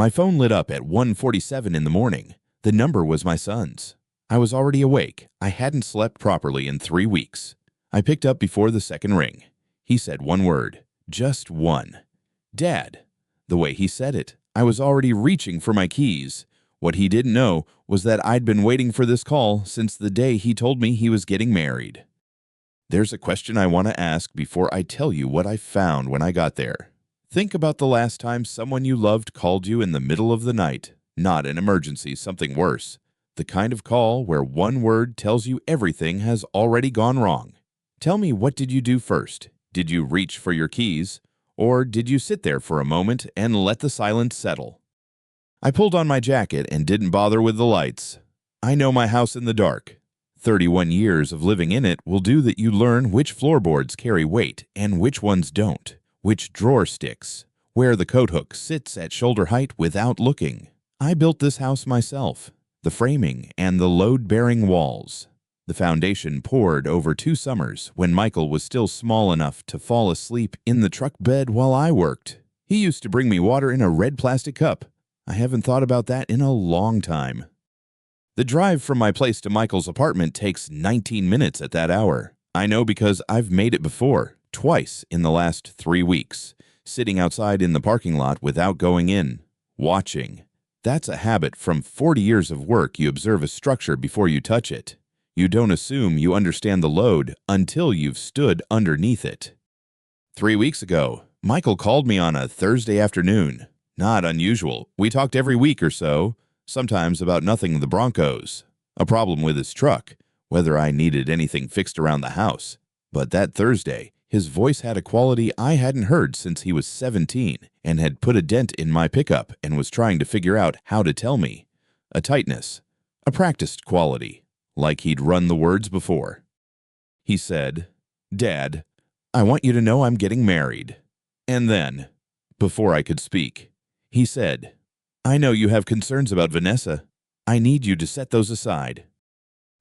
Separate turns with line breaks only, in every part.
My phone lit up at 1:47 in the morning. The number was my son's. I was already awake. I hadn't slept properly in 3 weeks. I picked up before the second ring. He said one word. Just one. Dad. The way he said it, I was already reaching for my keys. What he didn't know was that I'd been waiting for this call since the day he told me he was getting married. There's a question I want to ask before I tell you what I found when I got there. Think about the last time someone you loved called you in the middle of the night. Not an emergency, something worse. The kind of call where one word tells you everything has already gone wrong. Tell me, what did you do first? Did you reach for your keys? Or did you sit there for a moment and let the silence settle? I pulled on my jacket and didn't bother with the lights. I know my house in the dark. 31 years of living in it will do that you learn which floorboards carry weight and which ones don't. Which drawer sticks, where the coat hook sits at shoulder height without looking. I built this house myself, the framing and the load-bearing walls. The foundation poured over 2 summers when Michael was still small enough to fall asleep in the truck bed while I worked. He used to bring me water in a red plastic cup. I haven't thought about that in a long time. The drive from my place to Michael's apartment takes 19 minutes at that hour. I know because I've made it before. Twice in the last 3 weeks, sitting outside in the parking lot without going in, watching. That's a habit from 40 years of work. You observe a structure before you touch it. You don't assume you understand the load until you've stood underneath it. 3 weeks ago, Michael called me on a Thursday afternoon. Not unusual. We talked every week or so, sometimes about nothing the Broncos, a problem with his truck, whether I needed anything fixed around the house. But that Thursday, his voice had a quality I hadn't heard since he was 17 and had put a dent in my pickup and was trying to figure out how to tell me. A tightness, a practiced quality, like he'd run the words before. He said, "Dad, I want you to know I'm getting married." And then, before I could speak, he said, "I know you have concerns about Vanessa. I need you to set those aside."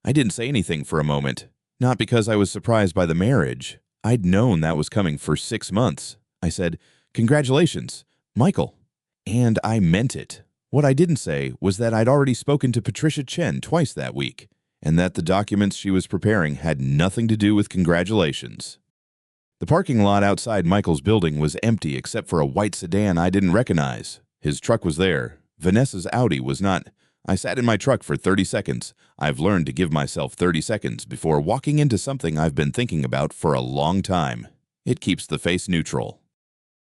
I didn't say anything for a moment, not because I was surprised by the marriage. I'd known that was coming for 6 months. I said, "Congratulations, Michael." And I meant it. What I didn't say was that I'd already spoken to Patricia Chen twice that week, and that the documents she was preparing had nothing to do with congratulations. The parking lot outside Michael's building was empty except for a white sedan I didn't recognize. His truck was there. Vanessa's Audi was not. I sat in my truck for 30 seconds. I've learned to give myself 30 seconds before walking into something I've been thinking about for a long time. It keeps the face neutral.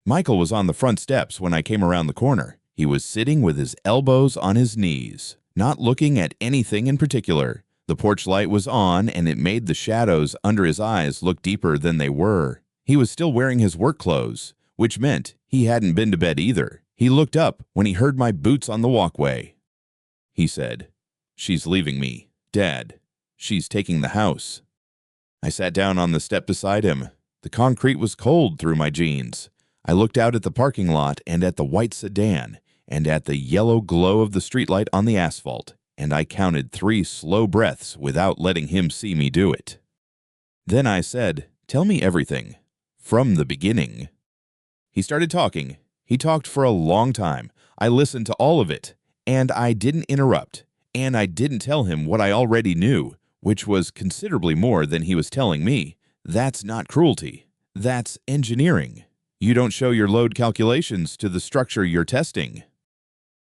Michael was on the front steps when I came around the corner. He was sitting with his elbows on his knees, not looking at anything in particular. The porch light was on, and it made the shadows under his eyes look deeper than they were. He was still wearing his work clothes, which meant he hadn't been to bed either. He looked up when he heard my boots on the walkway. He said, "She's leaving me, Dad. She's taking the house." I sat down on the step beside him. The concrete was cold through my jeans. I looked out at the parking lot and at the white sedan and at the yellow glow of the streetlight on the asphalt, and I counted 3 slow breaths without letting him see me do it. Then I said, "Tell me everything, from the beginning." He started talking. He talked for a long time. I listened to all of it. And I didn't interrupt, and I didn't tell him what I already knew, which was considerably more than he was telling me. That's not cruelty. That's engineering. You don't show your load calculations to the structure you're testing.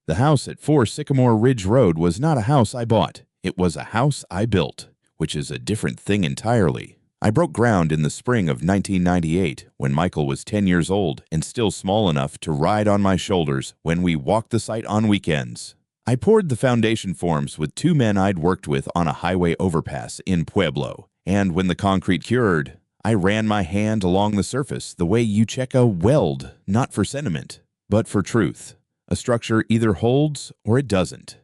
The house at 4 Sycamore Ridge Road was not a house I bought. It was a house I built, which is a different thing entirely. I broke ground in the spring of 1998 when Michael was 10 years old and still small enough to ride on my shoulders when we walked the site on weekends. I poured the foundation forms with 2 men I'd worked with on a highway overpass in Pueblo, and when the concrete cured, I ran my hand along the surface the way you check a weld, not for sentiment, but for truth. A structure either holds or it doesn't.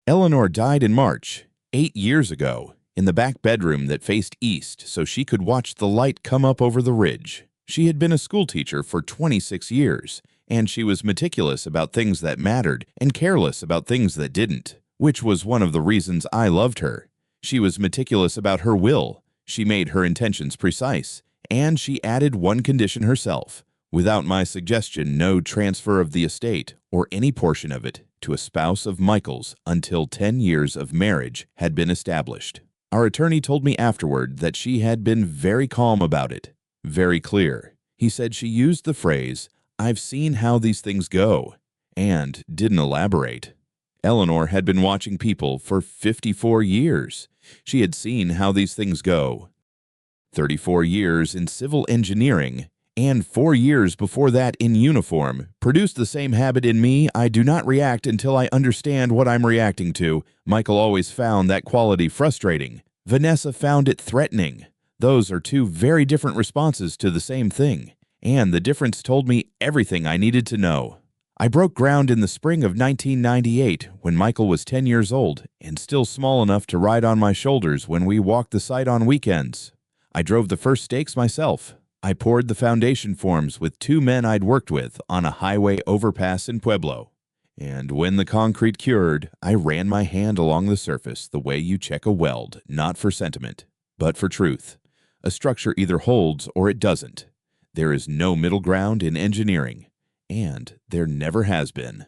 Eleanor died in March, 8 years ago, in the back bedroom that faced east so she could watch the light come up over the ridge. She had been a schoolteacher for 26 years, and she was meticulous about things that mattered and careless about things that didn't, which was one of the reasons I loved her. She was meticulous about her will. She made her intentions precise, and she added one condition herself. Without my suggestion, no transfer of the estate or any portion of it to a spouse of Michael's until 10 years of marriage had been established. Our attorney told me afterward that she had been very calm about it, very clear. He said she used the phrase, "I've seen how these things go," and didn't elaborate. Eleanor had been watching people for 54 years. She had seen how these things go. 34 years in civil engineering and 4 years before that in uniform produced the same habit in me. I do not react until I understand what I'm reacting to. Michael always found that quality frustrating. Vanessa found it threatening. Those are two very different responses to the same thing, and the difference told me everything I needed to know. I broke ground in the spring of 1998 when Michael was 10 years old and still small enough to ride on my shoulders when we walked the site on weekends. I drove the first stakes myself. I poured the foundation forms with 2 men I'd worked with on a highway overpass in Pueblo. And when the concrete cured, I ran my hand along the surface the way you check a weld, not for sentiment, but for truth. A structure either holds or it doesn't. There is no middle ground in engineering, and there never has been.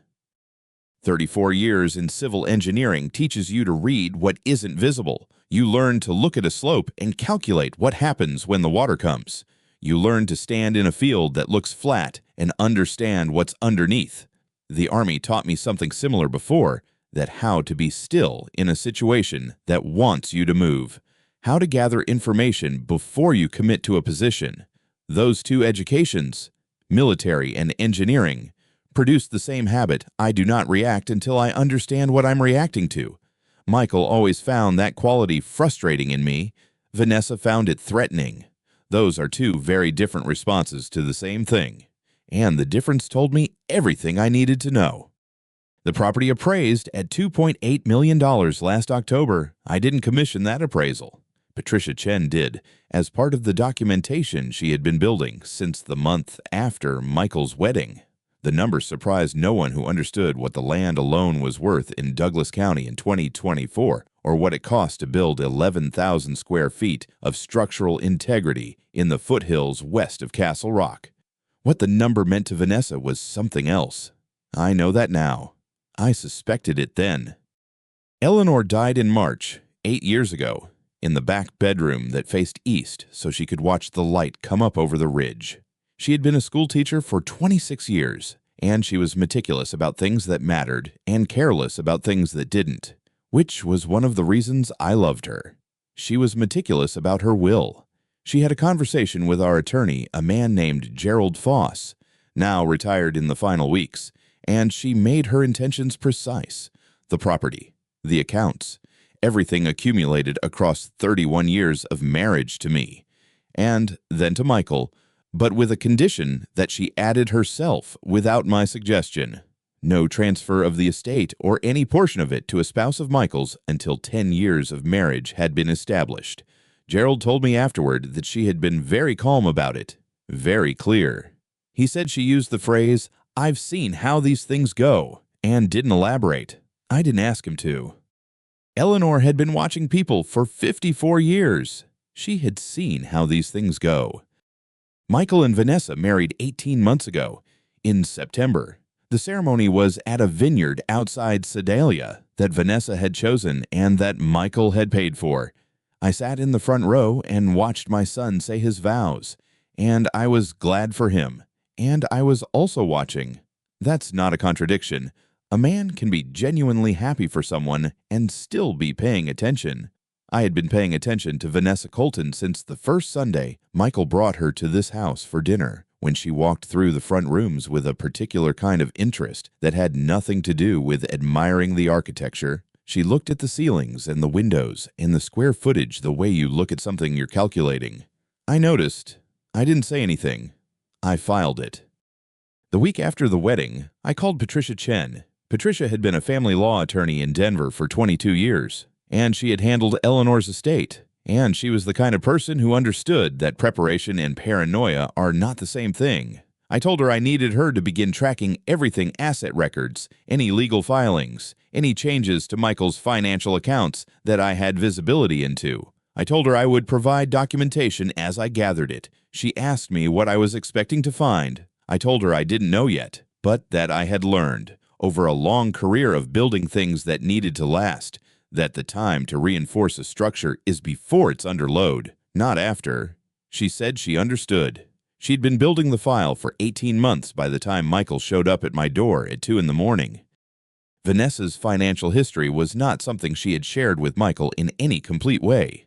34 years in civil engineering teaches you to read what isn't visible. You learn to look at a slope and calculate what happens when the water comes. You learn to stand in a field that looks flat and understand what's underneath. The Army taught me something similar before, that how to be still in a situation that wants you to move. How to gather information before you commit to a position. Those two educations, military and engineering, produced the same habit. I do not react until I understand what I'm reacting to. Michael always found that quality frustrating in me. Vanessa found it threatening. Those are two very different responses to the same thing, and the difference told me everything I needed to know. The property appraised at $2.8 million last October. I didn't commission that appraisal. Patricia Chen did, as part of the documentation she had been building since the month after Michael's wedding. The numbers surprised no one who understood what the land alone was worth in Douglas County in 2024, or what it cost to build 11,000 square feet of structural integrity in the foothills west of Castle Rock. What the number meant to Vanessa was something else. I know that now. I suspected it then. Eleanor died in March, 8 years ago, in the back bedroom that faced east so she could watch the light come up over the ridge. She had been a schoolteacher for 26 years, and she was meticulous about things that mattered and careless about things that didn't, which was one of the reasons I loved her. She was meticulous about her will. She had a conversation with our attorney, a man named Gerald Foss, now retired in the final weeks, and she made her intentions precise. The property, the accounts, everything accumulated across 31 years of marriage to me, and then to Michael, but with a condition that she added herself without my suggestion. No transfer of the estate or any portion of it to a spouse of Michael's until 10 years of marriage had been established. Gerald told me afterward that she had been very calm about it, very clear. He said she used the phrase, "I've seen how these things go," and didn't elaborate. I didn't ask him to. Eleanor had been watching people for 54 years. She had seen how these things go. Michael and Vanessa married 18 months ago, in September. The ceremony was at a vineyard outside Sedalia that Vanessa had chosen and that Michael had paid for. I sat in the front row and watched my son say his vows, and I was glad for him, and I was also watching. That's not a contradiction. A man can be genuinely happy for someone and still be paying attention. I had been paying attention to Vanessa Colton since the first Sunday Michael brought her to this house for dinner, when she walked through the front rooms with a particular kind of interest that had nothing to do with admiring the architecture. She looked at the ceilings and the windows and the square footage the way you look at something you're calculating. I noticed. I didn't say anything. I filed it. The week after the wedding, I called Patricia Chen. Patricia had been a family law attorney in Denver for 22 years, and she had handled Eleanor's estate. And she was the kind of person who understood that preparation and paranoia are not the same thing. I told her I needed her to begin tracking everything: asset records, any legal filings, any changes to Michael's financial accounts that I had visibility into. I told her I would provide documentation as I gathered it. She asked me what I was expecting to find. I told her I didn't know yet, but that I had learned, over a long career of building things that needed to last, that the time to reinforce a structure is before it's under load, not after. She said she understood. She'd been building the file for 18 months by the time Michael showed up at my door at 2 in the morning. Vanessa's financial history was not something she had shared with Michael in any complete way.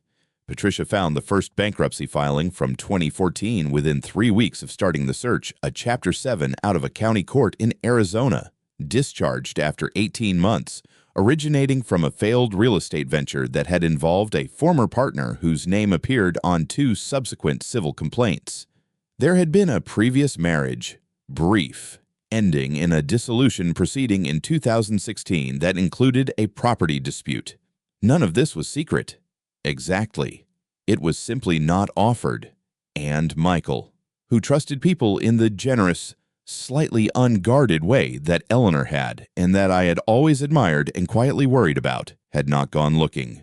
Patricia found the first bankruptcy filing from 2014 within 3 weeks of starting the search, a Chapter 7 out of a county court in Arizona, discharged after 18 months, originating from a failed real estate venture that had involved a former partner whose name appeared on 2 subsequent civil complaints. There had been a previous marriage, brief, ending in a dissolution proceeding in 2016 that included a property dispute. None of this was secret. Exactly. It was simply not offered. And Michael, who trusted people in the generous, slightly unguarded way that Eleanor had and that I had always admired and quietly worried about, had not gone looking.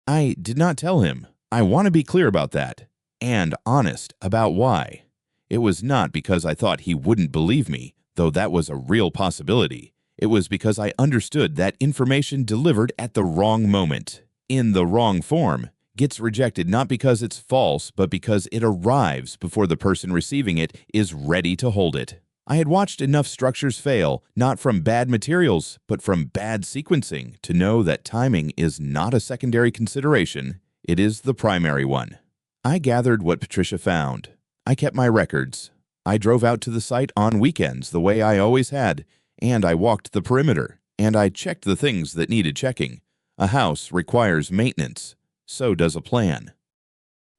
I did not tell him. I want to be clear about that, and honest about why. It was not because I thought he wouldn't believe me, though that was a real possibility. It was because I understood that information delivered at the wrong moment, in the wrong form, gets rejected not because it's false, but because it arrives before the person receiving it is ready to hold it. I had watched enough structures fail, not from bad materials, but from bad sequencing, to know that timing is not a secondary consideration, it is the primary one. I gathered what Patricia found. I kept my records. I drove out to the site on weekends the way I always had, and I walked the perimeter, and I checked the things that needed checking. A house requires maintenance. So does a plan.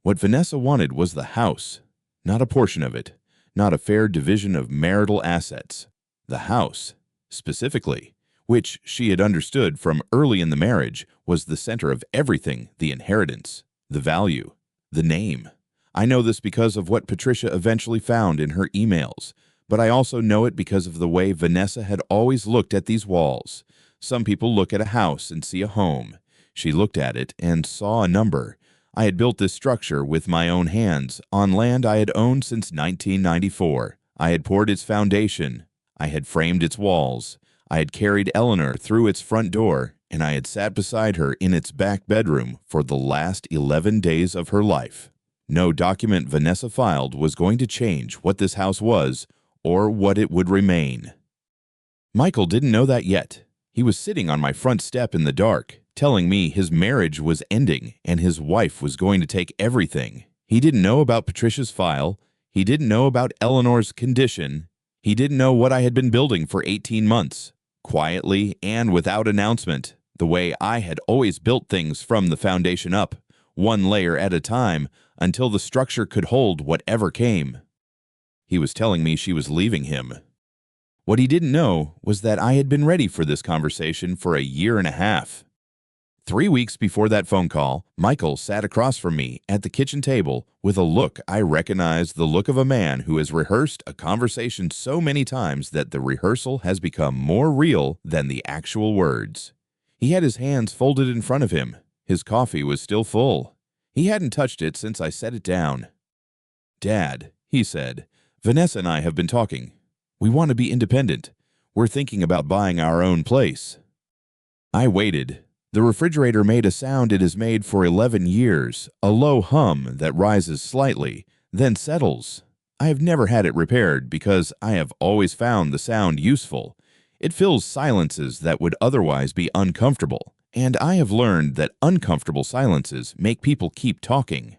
What Vanessa wanted was the house, not a portion of it, not a fair division of marital assets. The house, specifically, which she had understood from early in the marriage, was the center of everything: the inheritance, the value, the name. I know this because of what Patricia eventually found in her emails, but I also know it because of the way Vanessa had always looked at these walls. Some people look at a house and see a home. She looked at it and saw a number. I had built this structure with my own hands on land I had owned since 1994. I had poured its foundation. I had framed its walls. I had carried Eleanor through its front door, and I had sat beside her in its back bedroom for the last 11 days of her life. No document Vanessa filed was going to change what this house was or what it would remain. Michael didn't know that yet. He was sitting on my front step in the dark, telling me his marriage was ending and his wife was going to take everything. He didn't know about Patricia's file. He didn't know about Eleanor's condition. He didn't know what I had been building for 18 months, quietly and without announcement, the way I had always built things from the foundation up, one layer at a time, until the structure could hold whatever came. He was telling me she was leaving him. What he didn't know was that I had been ready for this conversation for a year and a half. 3 weeks before that phone call, Michael sat across from me at the kitchen table with a look I recognized, the look of a man who has rehearsed a conversation so many times that the rehearsal has become more real than the actual words. He had his hands folded in front of him. His coffee was still full. He hadn't touched it since I set it down. "Dad," he said, "Vanessa and I have been talking. We want to be independent. We're thinking about buying our own place." I waited. The refrigerator made a sound it has made for 11 years, a low hum that rises slightly, then settles. I have never had it repaired because I have always found the sound useful. It fills silences that would otherwise be uncomfortable, and I have learned that uncomfortable silences make people keep talking.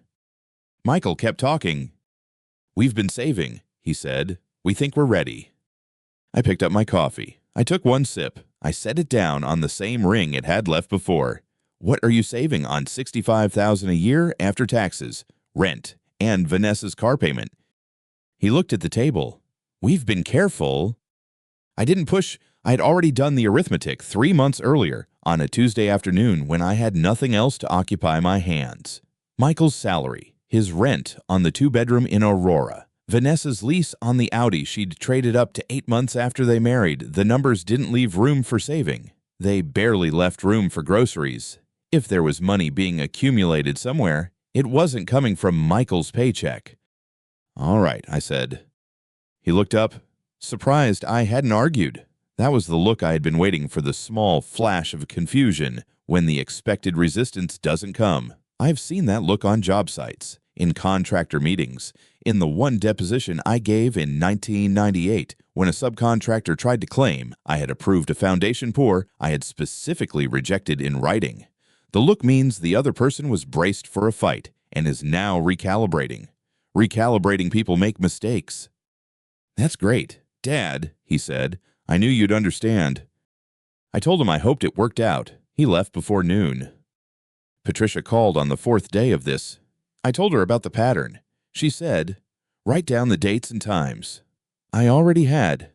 Michael kept talking. "We've been saving," he said. "We think we're ready." I picked up my coffee. I took one sip. I set it down on the same ring it had left before. "What are you saving on $65,000 a year after taxes, rent, and Vanessa's car payment?" He looked at the table. "We've been careful." I didn't push. I had already done the arithmetic 3 months earlier, on a Tuesday afternoon when I had nothing else to occupy my hands. Michael's salary, his rent on the 2-bedroom in Aurora, Vanessa's lease on the Audi she'd traded up to 8 months after they married. The numbers didn't leave room for saving. They barely left room for groceries. If there was money being accumulated somewhere, it wasn't coming from Michael's paycheck. "All right," I said. He looked up, surprised I hadn't argued. That was the look I had been waiting for, the small flash of confusion when the expected resistance doesn't come. I've seen that look on job sites, in contractor meetings, in the one deposition I gave in 1998 when a subcontractor tried to claim I had approved a foundation pour I had specifically rejected in writing. The look means the other person was braced for a fight and is now recalibrating. Recalibrating people make mistakes. "That's great. Dad," he said, "I knew you'd understand." I told him I hoped it worked out. He left before noon. Patricia called on the 4th day of this. I told her about the pattern. She said, "Write down the dates and times." I already had.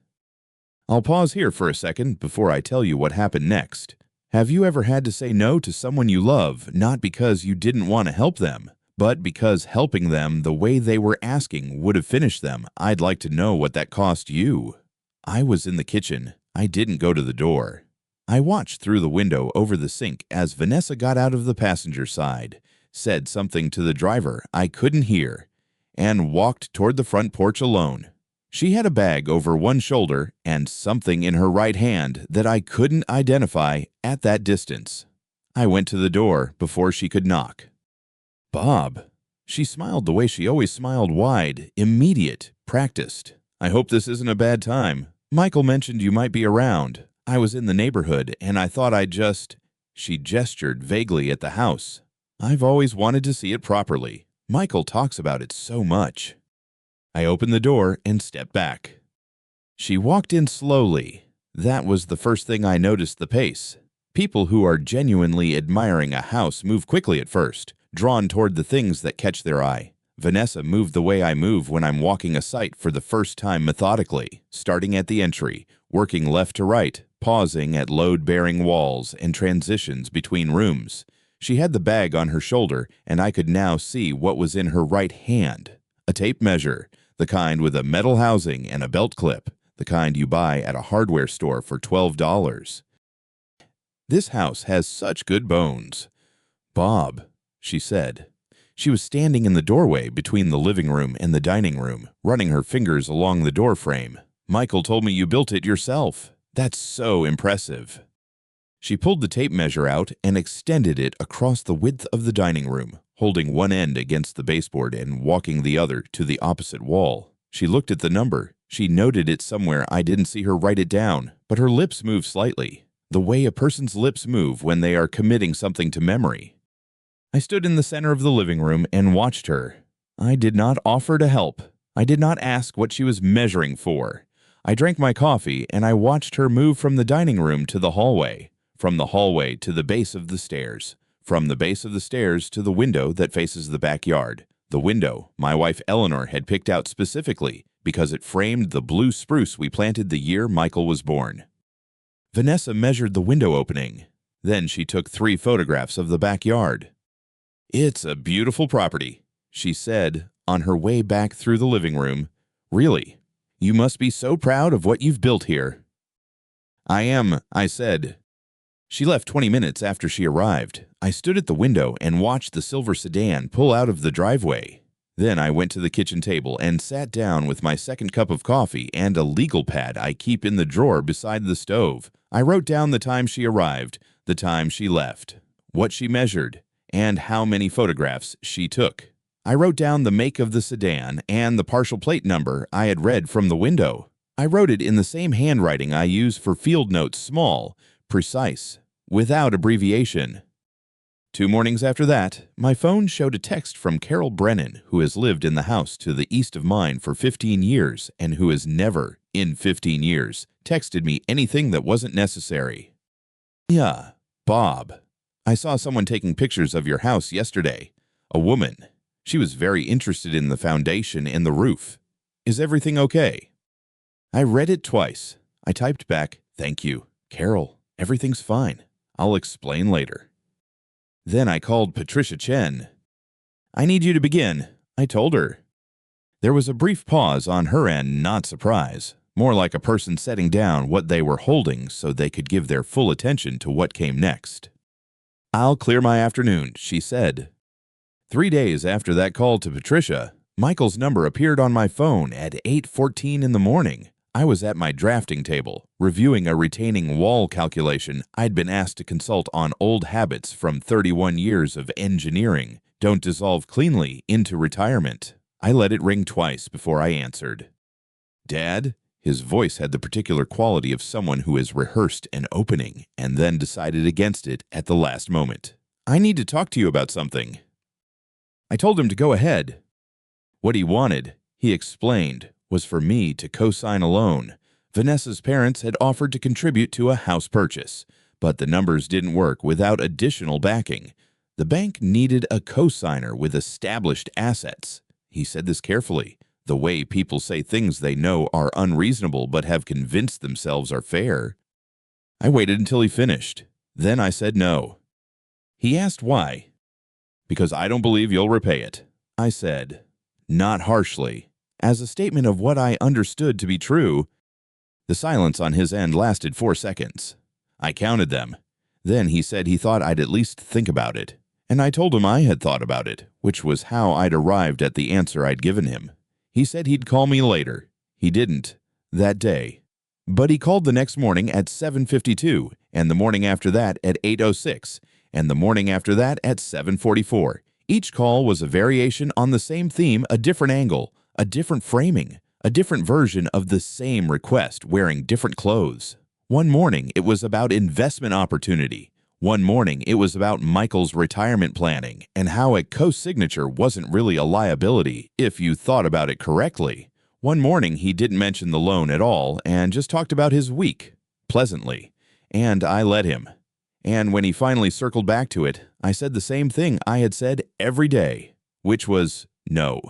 I'll pause here for a second before I tell you what happened next. Have you ever had to say no to someone you love, not because you didn't want to help them, but because helping them the way they were asking would have finished them? I'd like to know what that cost you. I was in the kitchen. I didn't go to the door. I watched through the window over the sink as Vanessa got out of the passenger side, said something to the driver I couldn't hear, and walked toward the front porch alone. She had a bag over one shoulder and something in her right hand that I couldn't identify at that distance. I went to the door before she could knock. "Bob." She smiled the way she always smiled, wide, immediate, practiced. "I hope this isn't a bad time. Michael mentioned you might be around. I was in the neighborhood, and I thought I'd just—" She gestured vaguely at the house. "I've always wanted to see it properly. Michael talks about it so much." I opened the door and stepped back. She walked in slowly. That was the first thing I noticed, the pace. People who are genuinely admiring a house move quickly at first, drawn toward the things that catch their eye. Vanessa moved the way I move when I'm walking a site for the first time, methodically, starting at the entry, working left to right, pausing at load-bearing walls and transitions between rooms. She had the bag on her shoulder, and I could now see what was in her right hand. A tape measure, the kind with a metal housing and a belt clip, the kind you buy at a hardware store for $12. "This house has such good bones." "Bob," she said. She was standing in the doorway between the living room and the dining room, running her fingers along the door frame. "Michael told me you built it yourself. That's so impressive." She pulled the tape measure out and extended it across the width of the dining room, holding one end against the baseboard and walking the other to the opposite wall. She looked at the number. She noted it somewhere. I didn't see her write it down, but her lips moved slightly, the way a person's lips move when they are committing something to memory. I stood in the center of the living room and watched her. I did not offer to help. I did not ask what she was measuring for. I drank my coffee and I watched her move from the dining room to the hallway, from the hallway to the base of the stairs, from the base of the stairs to the window that faces the backyard. The window my wife Eleanor had picked out specifically because it framed the blue spruce we planted the year Michael was born. Vanessa measured the window opening. Then she took 3 photographs of the backyard. "It's a beautiful property," she said on her way back through the living room. "Really, you must be so proud of what you've built here." "I am," I said. She left 20 minutes after she arrived. I stood at the window and watched the silver sedan pull out of the driveway. Then I went to the kitchen table and sat down with my second cup of coffee and a legal pad I keep in the drawer beside the stove. I wrote down the time she arrived, the time she left, what she measured, and how many photographs she took. I wrote down the make of the sedan and the partial plate number I had read from the window. I wrote it in the same handwriting I use for field notes, small, precise, without abbreviation. 2 mornings after that, my phone showed a text from Carol Brennan, who has lived in the house to the east of mine for 15 years and who has never, in 15 years, texted me anything that wasn't necessary. "Yeah, Bob. I saw someone taking pictures of your house yesterday. A woman. She was very interested in the foundation and the roof. Is everything okay?" I read it twice. I typed back, "Thank you. Carol, everything's fine. I'll explain later." Then I called Patricia Chen. "I need you to begin," I told her. There was a brief pause on her end, not surprise, more like a person setting down what they were holding so they could give their full attention to what came next. "I'll clear my afternoon," she said. 3 days after that call to Patricia, Michael's number appeared on my phone at 8:14 in the morning. I was at my drafting table, reviewing a retaining wall calculation I'd been asked to consult on old habits from 31 years of engineering don't dissolve cleanly into retirement. I let it ring twice before I answered. "Dad?" His voice had the particular quality of someone who has rehearsed an opening and then decided against it at the last moment. "I need to talk to you about something." I told him to go ahead. What he wanted, he explained, was for me to co-sign a loan. Vanessa's parents had offered to contribute to a house purchase, but the numbers didn't work without additional backing. The bank needed a co-signer with established assets. He said this carefully, the way people say things they know are unreasonable but have convinced themselves are fair. I waited until he finished. Then I said no. He asked why. "Because I don't believe you'll repay it," I said, not harshly, as a statement of what I understood to be true. The silence on his end lasted 4 seconds. I counted them. Then he said he thought I'd at least think about it, and I told him I had thought about it, which was how I'd arrived at the answer I'd given him. He said he'd call me later. He didn't, that day. But he called the next morning at 7:52, and the morning after that at 8:06, and the morning after that at 7:44. Each call was a variation on the same theme, a different angle, a different framing, a different version of the same request wearing different clothes. One morning, it was about investment opportunity. One morning, it was about Michael's retirement planning and how a co-signature wasn't really a liability if you thought about it correctly. One morning, he didn't mention the loan at all and just talked about his week, pleasantly, and I let him. And when he finally circled back to it, I said the same thing I had said every day, which was no.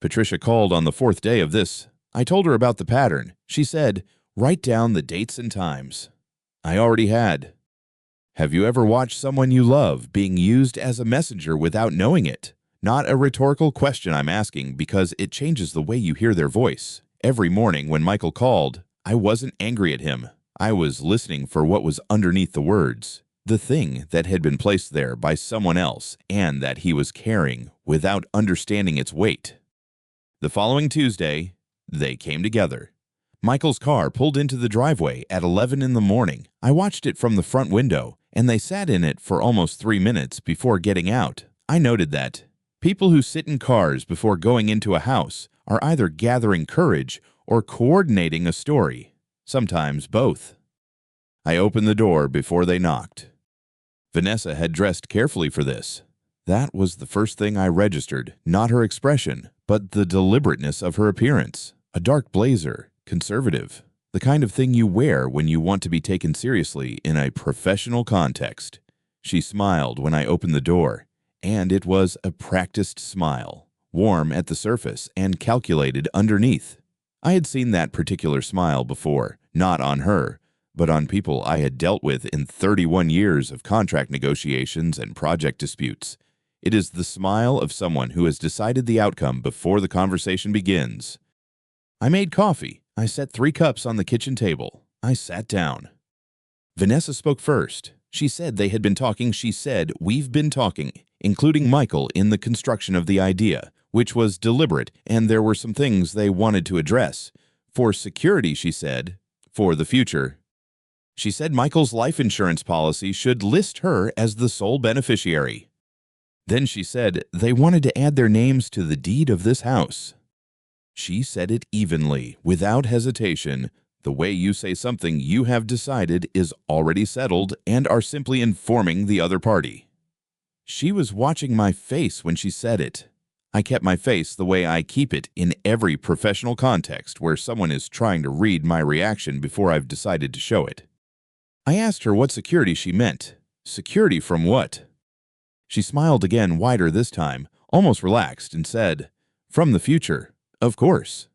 Patricia called on the 4th day of this. I told her about the pattern. She said, "Write down the dates and times." I already had. Have you ever watched someone you love being used as a messenger without knowing it? Not a rhetorical question I'm asking because it changes the way you hear their voice. Every morning when Michael called, I wasn't angry at him. I was listening for what was underneath the words, the thing that had been placed there by someone else and that he was carrying without understanding its weight. The following Tuesday, they came together. Michael's car pulled into the driveway at 11 in the morning. I watched it from the front window, and they sat in it for almost 3 minutes before getting out. I noted that people who sit in cars before going into a house are either gathering courage or coordinating a story, sometimes both. I opened the door before they knocked. Vanessa had dressed carefully for this. That was the first thing I registered, not her expression, but the deliberateness of her appearance. A dark blazer, conservative, the kind of thing you wear when you want to be taken seriously in a professional context. She smiled when I opened the door, and it was a practiced smile, warm at the surface and calculated underneath. I had seen that particular smile before, not on her, but on people I had dealt with in 31 years of contract negotiations and project disputes. It is the smile of someone who has decided the outcome before the conversation begins. I made coffee. I set 3 cups on the kitchen table. I sat down. Vanessa spoke first. She said they had been talking. She said, "We've been talking," including Michael in the construction of the idea, which was deliberate, and there were some things they wanted to address. For security, she said, for the future. She said Michael's life insurance policy should list her as the sole beneficiary. Then she said they wanted to add their names to the deed of this house. She said it evenly, without hesitation, the way you say something you have decided is already settled and are simply informing the other party. She was watching my face when she said it. I kept my face the way I keep it in every professional context where someone is trying to read my reaction before I've decided to show it. I asked her what security she meant. Security from what? She smiled again, wider this time, almost relaxed, and said, "From the future, of course."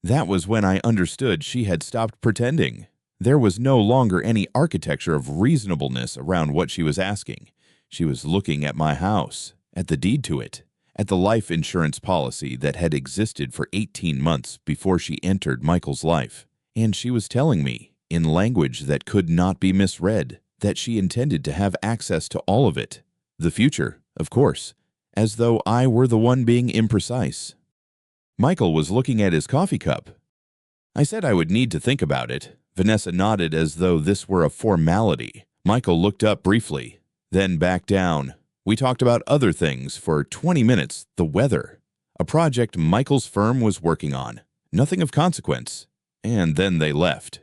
That was when I understood she had stopped pretending. There was no longer any architecture of reasonableness around what she was asking. She was looking at my house, at the deed to it, at the life insurance policy that had existed for 18 months before she entered Michael's life. And she was telling me, in language that could not be misread, that she intended to have access to all of it. The future, of course, as though I were the one being imprecise. Michael was looking at his coffee cup. I said I would need to think about it. Vanessa nodded as though this were a formality. Michael looked up briefly, then back down. We talked about other things for 20 minutes, the weather, a project Michael's firm was working on, nothing of consequence, and then they left.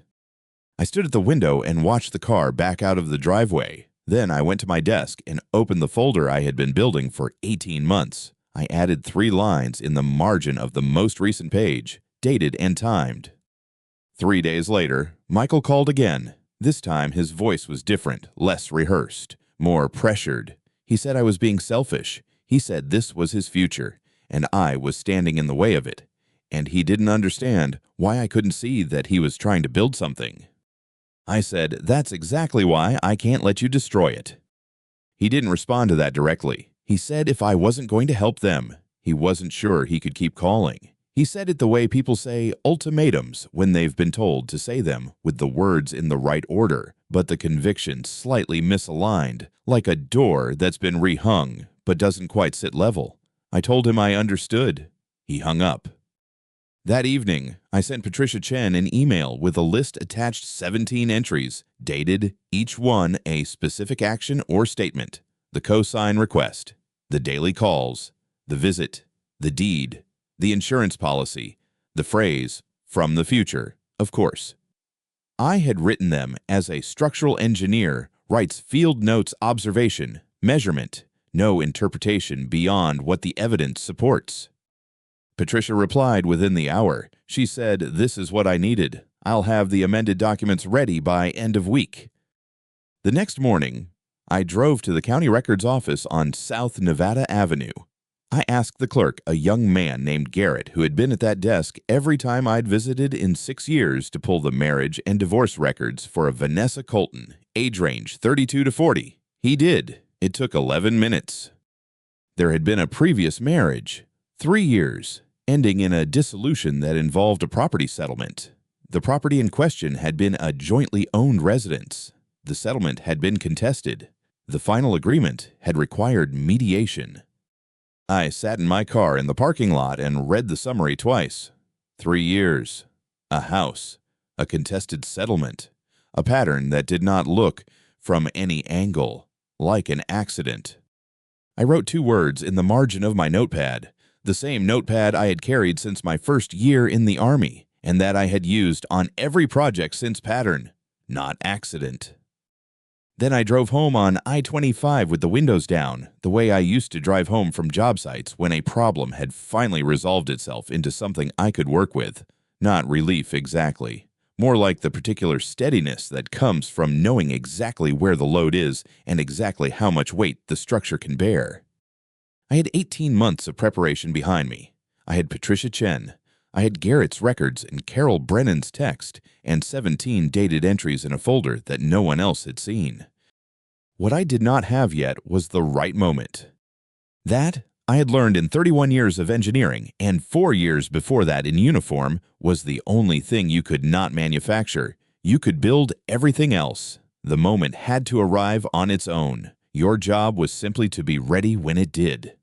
I stood at the window and watched the car back out of the driveway. Then I went to my desk and opened the folder I had been building for 18 months. I added 3 lines in the margin of the most recent page, dated and timed. 3 days later, Michael called again. This time his voice was different, less rehearsed, more pressured. He said I was being selfish. He said this was his future, and I was standing in the way of it. And he didn't understand why I couldn't see that he was trying to build something. I said, that's exactly why I can't let you destroy it. He didn't respond to that directly. He said if I wasn't going to help them, he wasn't sure he could keep calling. He said it the way people say ultimatums when they've been told to say them with the words in the right order, but the conviction slightly misaligned, like a door that's been rehung but doesn't quite sit level. I told him I understood. He hung up. That evening, I sent Patricia Chen an email with a list attached 17 entries, dated, each one a specific action or statement, the cosign request, the daily calls, the visit, the deed, the insurance policy, the phrase, from the future, of course. I had written them as a structural engineer writes field notes observation, measurement, no interpretation beyond what the evidence supports. Patricia replied within the hour. She said, this is what I needed. I'll have the amended documents ready by end of week. The next morning, I drove to the county records office on South Nevada Avenue. I asked the clerk, a young man named Garrett, who had been at that desk every time I'd visited in 6 years, to pull the marriage and divorce records for a Vanessa Colton, age range 32 to 40. He did. It took 11 minutes. There had been a previous marriage, 3 years, ending in a dissolution that involved a property settlement. The property in question had been a jointly owned residence. The settlement had been contested. The final agreement had required mediation. I sat in my car in the parking lot and read the summary twice. 3 years, a house, a contested settlement, a pattern that did not look, from any angle, like an accident. I wrote 2 words in the margin of my notepad, the same notepad I had carried since my first year in the Army, and that I had used on every project since pattern, not accident. Then I drove home on I-25 with the windows down, the way I used to drive home from job sites when a problem had finally resolved itself into something I could work with. Not relief exactly, more like the particular steadiness that comes from knowing exactly where the load is and exactly how much weight the structure can bear. I had 18 months of preparation behind me. I had Patricia Chen. I had Garrett's records and Carol Brennan's text, and 17 dated entries in a folder that no one else had seen. What I did not have yet was the right moment. That, I had learned in 31 years of engineering, and 4 years before that in uniform, was the only thing you could not manufacture. You could build everything else. The moment had to arrive on its own. Your job was simply to be ready when it did.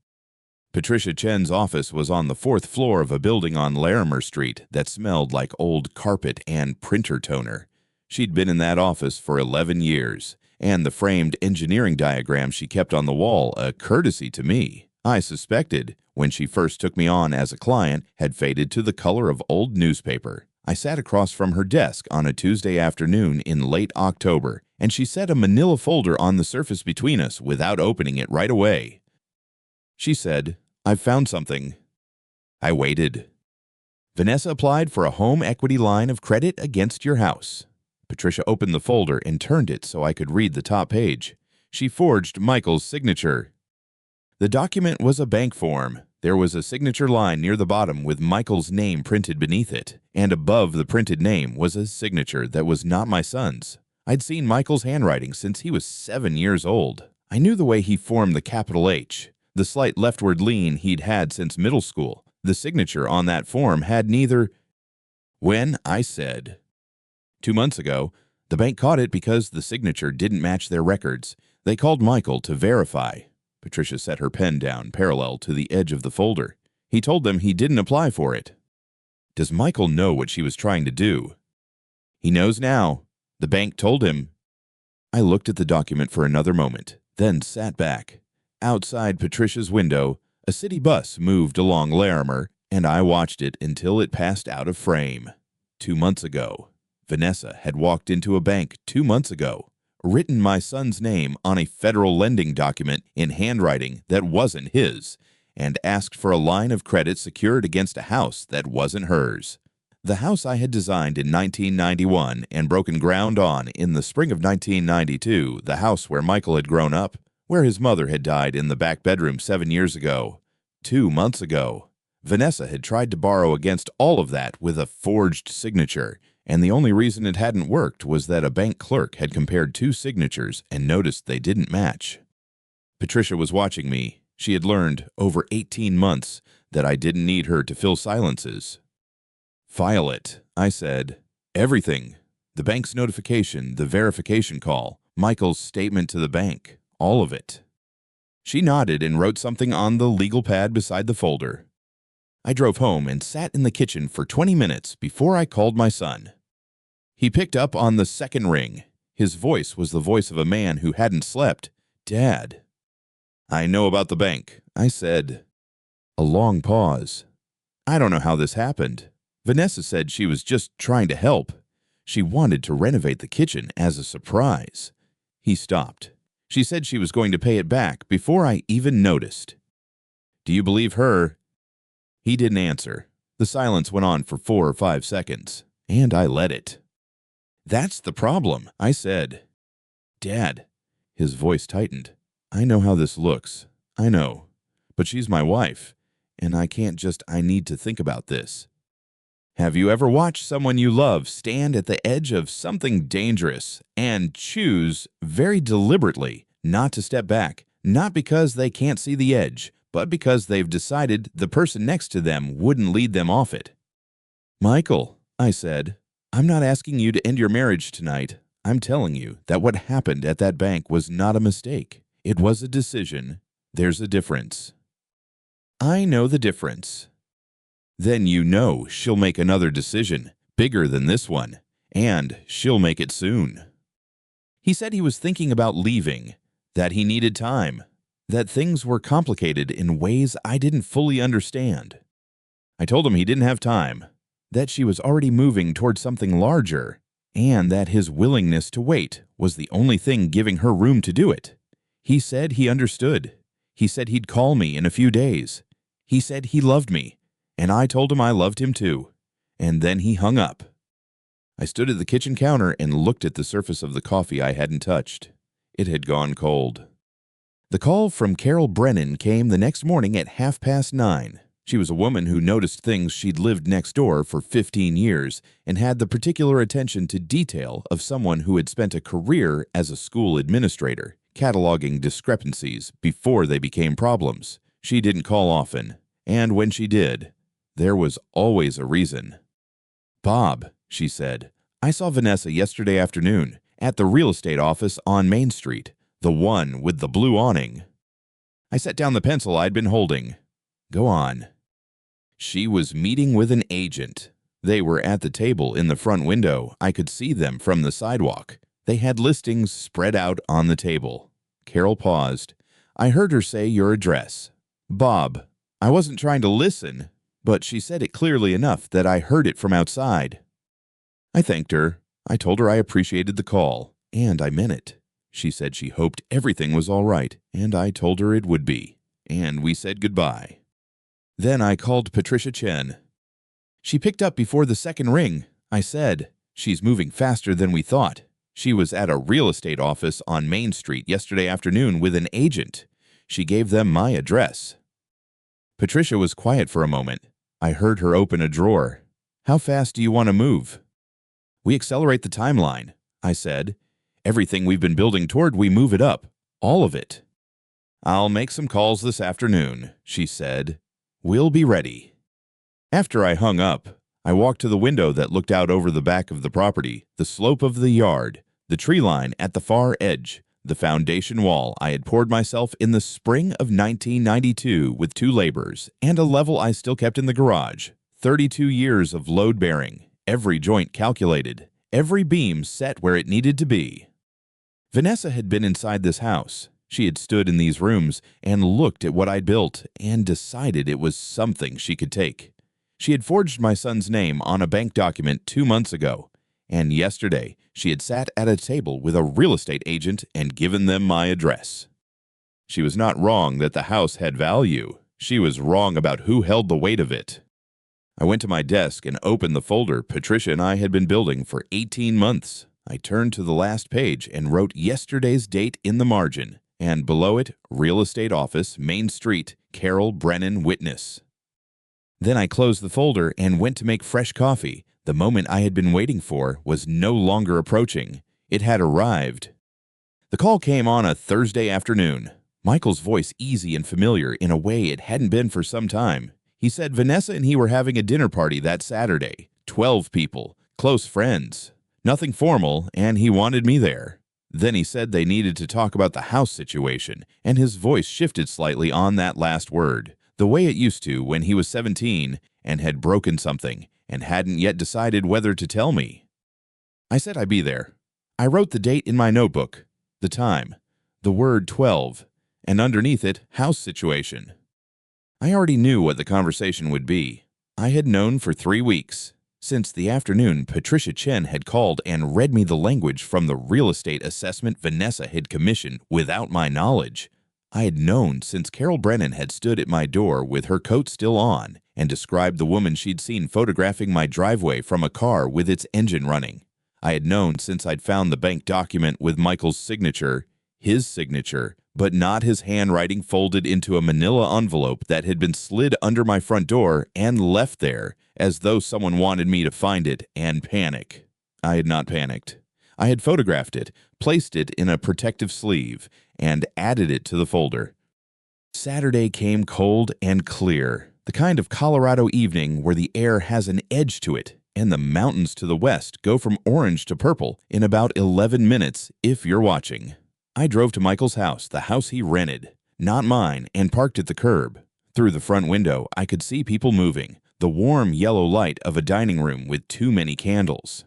Patricia Chen's office was on the 4th floor of a building on Larimer Street that smelled like old carpet and printer toner. She'd been in that office for 11 years, and the framed engineering diagram she kept on the wall, a courtesy to me, I suspected, when she first took me on as a client, had faded to the color of old newspaper. I sat across from her desk on a Tuesday afternoon in late October, and she set a manila folder on the surface between us without opening it right away. She said, I've found something. I waited. Vanessa applied for a home equity line of credit against your house. Patricia opened the folder and turned it so I could read the top page. She forged Michael's signature. The document was a bank form. There was a signature line near the bottom with Michael's name printed beneath it, and above the printed name was a signature that was not my son's. I'd seen Michael's handwriting since he was 7 years old. I knew the way he formed the capital H, the slight leftward lean he'd had since middle school. The signature on that form had neither. When I said, 2 months ago, the bank caught it because the signature didn't match their records. They called Michael to verify. Patricia set her pen down parallel to the edge of the folder. He told them he didn't apply for it. Does Michael know what she was trying to do? He knows now. The bank told him. I looked at the document for another moment, then sat back. Outside Patricia's window, a city bus moved along Larimer, and I watched it until it passed out of frame. 2 months ago, Vanessa had walked into a bank 2 months ago, written my son's name on a federal lending document in handwriting that wasn't his, and asked for a line of credit secured against a house that wasn't hers. The house I had designed in 1991 and broken ground on in the spring of 1992, the house where Michael had grown up, where his mother had died in the back bedroom 7 years ago. 2 months ago, Vanessa had tried to borrow against all of that with a forged signature, and the only reason it hadn't worked was that a bank clerk had compared 2 signatures and noticed they didn't match. Patricia was watching me. She had learned, over 18 months, that I didn't need her to fill silences. File it, I said. Everything. The bank's notification, the verification call, Michael's statement to the bank, all of it. She nodded and wrote something on the legal pad beside the folder. I drove home and sat in the kitchen for 20 minutes before I called my son. He picked up on the second ring. His voice was the voice of a man who hadn't slept. Dad. I know about the bank, I said. A long pause. I don't know how this happened. Vanessa said she was just trying to help. She wanted to renovate the kitchen as a surprise. He stopped. She said she was going to pay it back before I even noticed. Do you believe her? He didn't answer. The silence went on for 4 or 5 seconds, and I let it. That's the problem, I said. Dad. His voice tightened. I know how this looks. I know. But she's my wife, and I need to think about this. Have you ever watched someone you love stand at the edge of something dangerous and choose very deliberately not to step back, not because they can't see the edge, but because they've decided the person next to them wouldn't lead them off it? Michael, I said, I'm not asking you to end your marriage tonight. I'm telling you that what happened at that bank was not a mistake. It was a decision. There's a difference. I know the difference. Then you know she'll make another decision, bigger than this one, and she'll make it soon. He said he was thinking about leaving, that he needed time, that things were complicated in ways I didn't fully understand. I told him he didn't have time, that she was already moving toward something larger, and that his willingness to wait was the only thing giving her room to do it. He said he understood. He said he'd call me in a few days. He said he loved me, and I told him I loved him too. And then he hung up. I stood at the kitchen counter and looked at the surface of the coffee I hadn't touched. It had gone cold. The call from Carol Brennan came the next morning at 9:30. She was a woman who noticed things she'd lived next door for 15 years and had the particular attention to detail of someone who had spent a career as a school administrator, cataloging discrepancies before they became problems. She didn't call often, and when she did, there was always a reason. Bob, she said, I saw Vanessa yesterday afternoon at the real estate office on Main Street, the one with the blue awning. I set down the pencil I'd been holding. Go on. She was meeting with an agent. They were at the table in the front window. I could see them from the sidewalk. They had listings spread out on the table. Carol paused. I heard her say your address. Bob, I wasn't trying to listen, but she said it clearly enough that I heard it from outside. I thanked her. I told her I appreciated the call, and I meant it. She said she hoped everything was all right, and I told her it would be, and we said goodbye. Then I called Patricia Chen. She picked up before the second ring. I said, she's moving faster than we thought. She was at a real estate office on Main Street yesterday afternoon with an agent. She gave them my address. Patricia was quiet for a moment. I heard her open a drawer. How fast do you want to move? We accelerate the timeline, I said. Everything we've been building toward, we move it up. All of it. I'll make some calls this afternoon, she said. We'll be ready. After I hung up, I walked to the window that looked out over the back of the property, the slope of the yard, the tree line at the far edge, The foundation wall I had poured myself in the spring of 1992 with 2 laborers and a level I still kept in the garage. 32 years of load bearing, every joint calculated, every beam set where it needed to be. Vanessa had been inside this house. She had stood in these rooms and looked at what I'd built and decided it was something she could take. She had forged my son's name on a bank document 2 months ago, and yesterday she had sat at a table with a real estate agent and given them my address. She was not wrong that the house had value. She was wrong about who held the weight of it. I went to my desk and opened the folder Patricia and I had been building for 18 months. I turned to the last page and wrote yesterday's date in the margin, and below it, Real Estate Office, Main Street, Carol Brennan, Witness. Then I closed the folder and went to make fresh coffee. The moment I had been waiting for was no longer approaching. It had arrived. The call came on a Thursday afternoon. Michael's voice easy and familiar in a way it hadn't been for some time. He said Vanessa and he were having a dinner party that Saturday. 12 people, close friends. Nothing formal, and he wanted me there. Then he said they needed to talk about the house situation, and his voice shifted slightly on that last word, the way it used to when he was 17 and had broken something and hadn't yet decided whether to tell me. I said I'd be there. I wrote the date in my notebook, the time, the word 12, and underneath it, house situation. I already knew what the conversation would be. I had known for 3 weeks. Since the afternoon Patricia Chen had called and read me the language from the real estate assessment Vanessa had commissioned without my knowledge. I had known since Carol Brennan had stood at my door with her coat still on and described the woman she'd seen photographing my driveway from a car with its engine running. I had known since I'd found the bank document with Michael's signature, his signature, but not his handwriting, folded into a manila envelope that had been slid under my front door and left there as though someone wanted me to find it and panic. I had not panicked. I had photographed it, placed it in a protective sleeve, and added it to the folder. Saturday came cold and clear, the kind of Colorado evening where the air has an edge to it, and the mountains to the west go from orange to purple in about 11 minutes if you're watching. I drove to Michael's house, the house he rented, not mine, and parked at the curb. Through the front window, I could see people moving, the warm yellow light of a dining room with too many candles.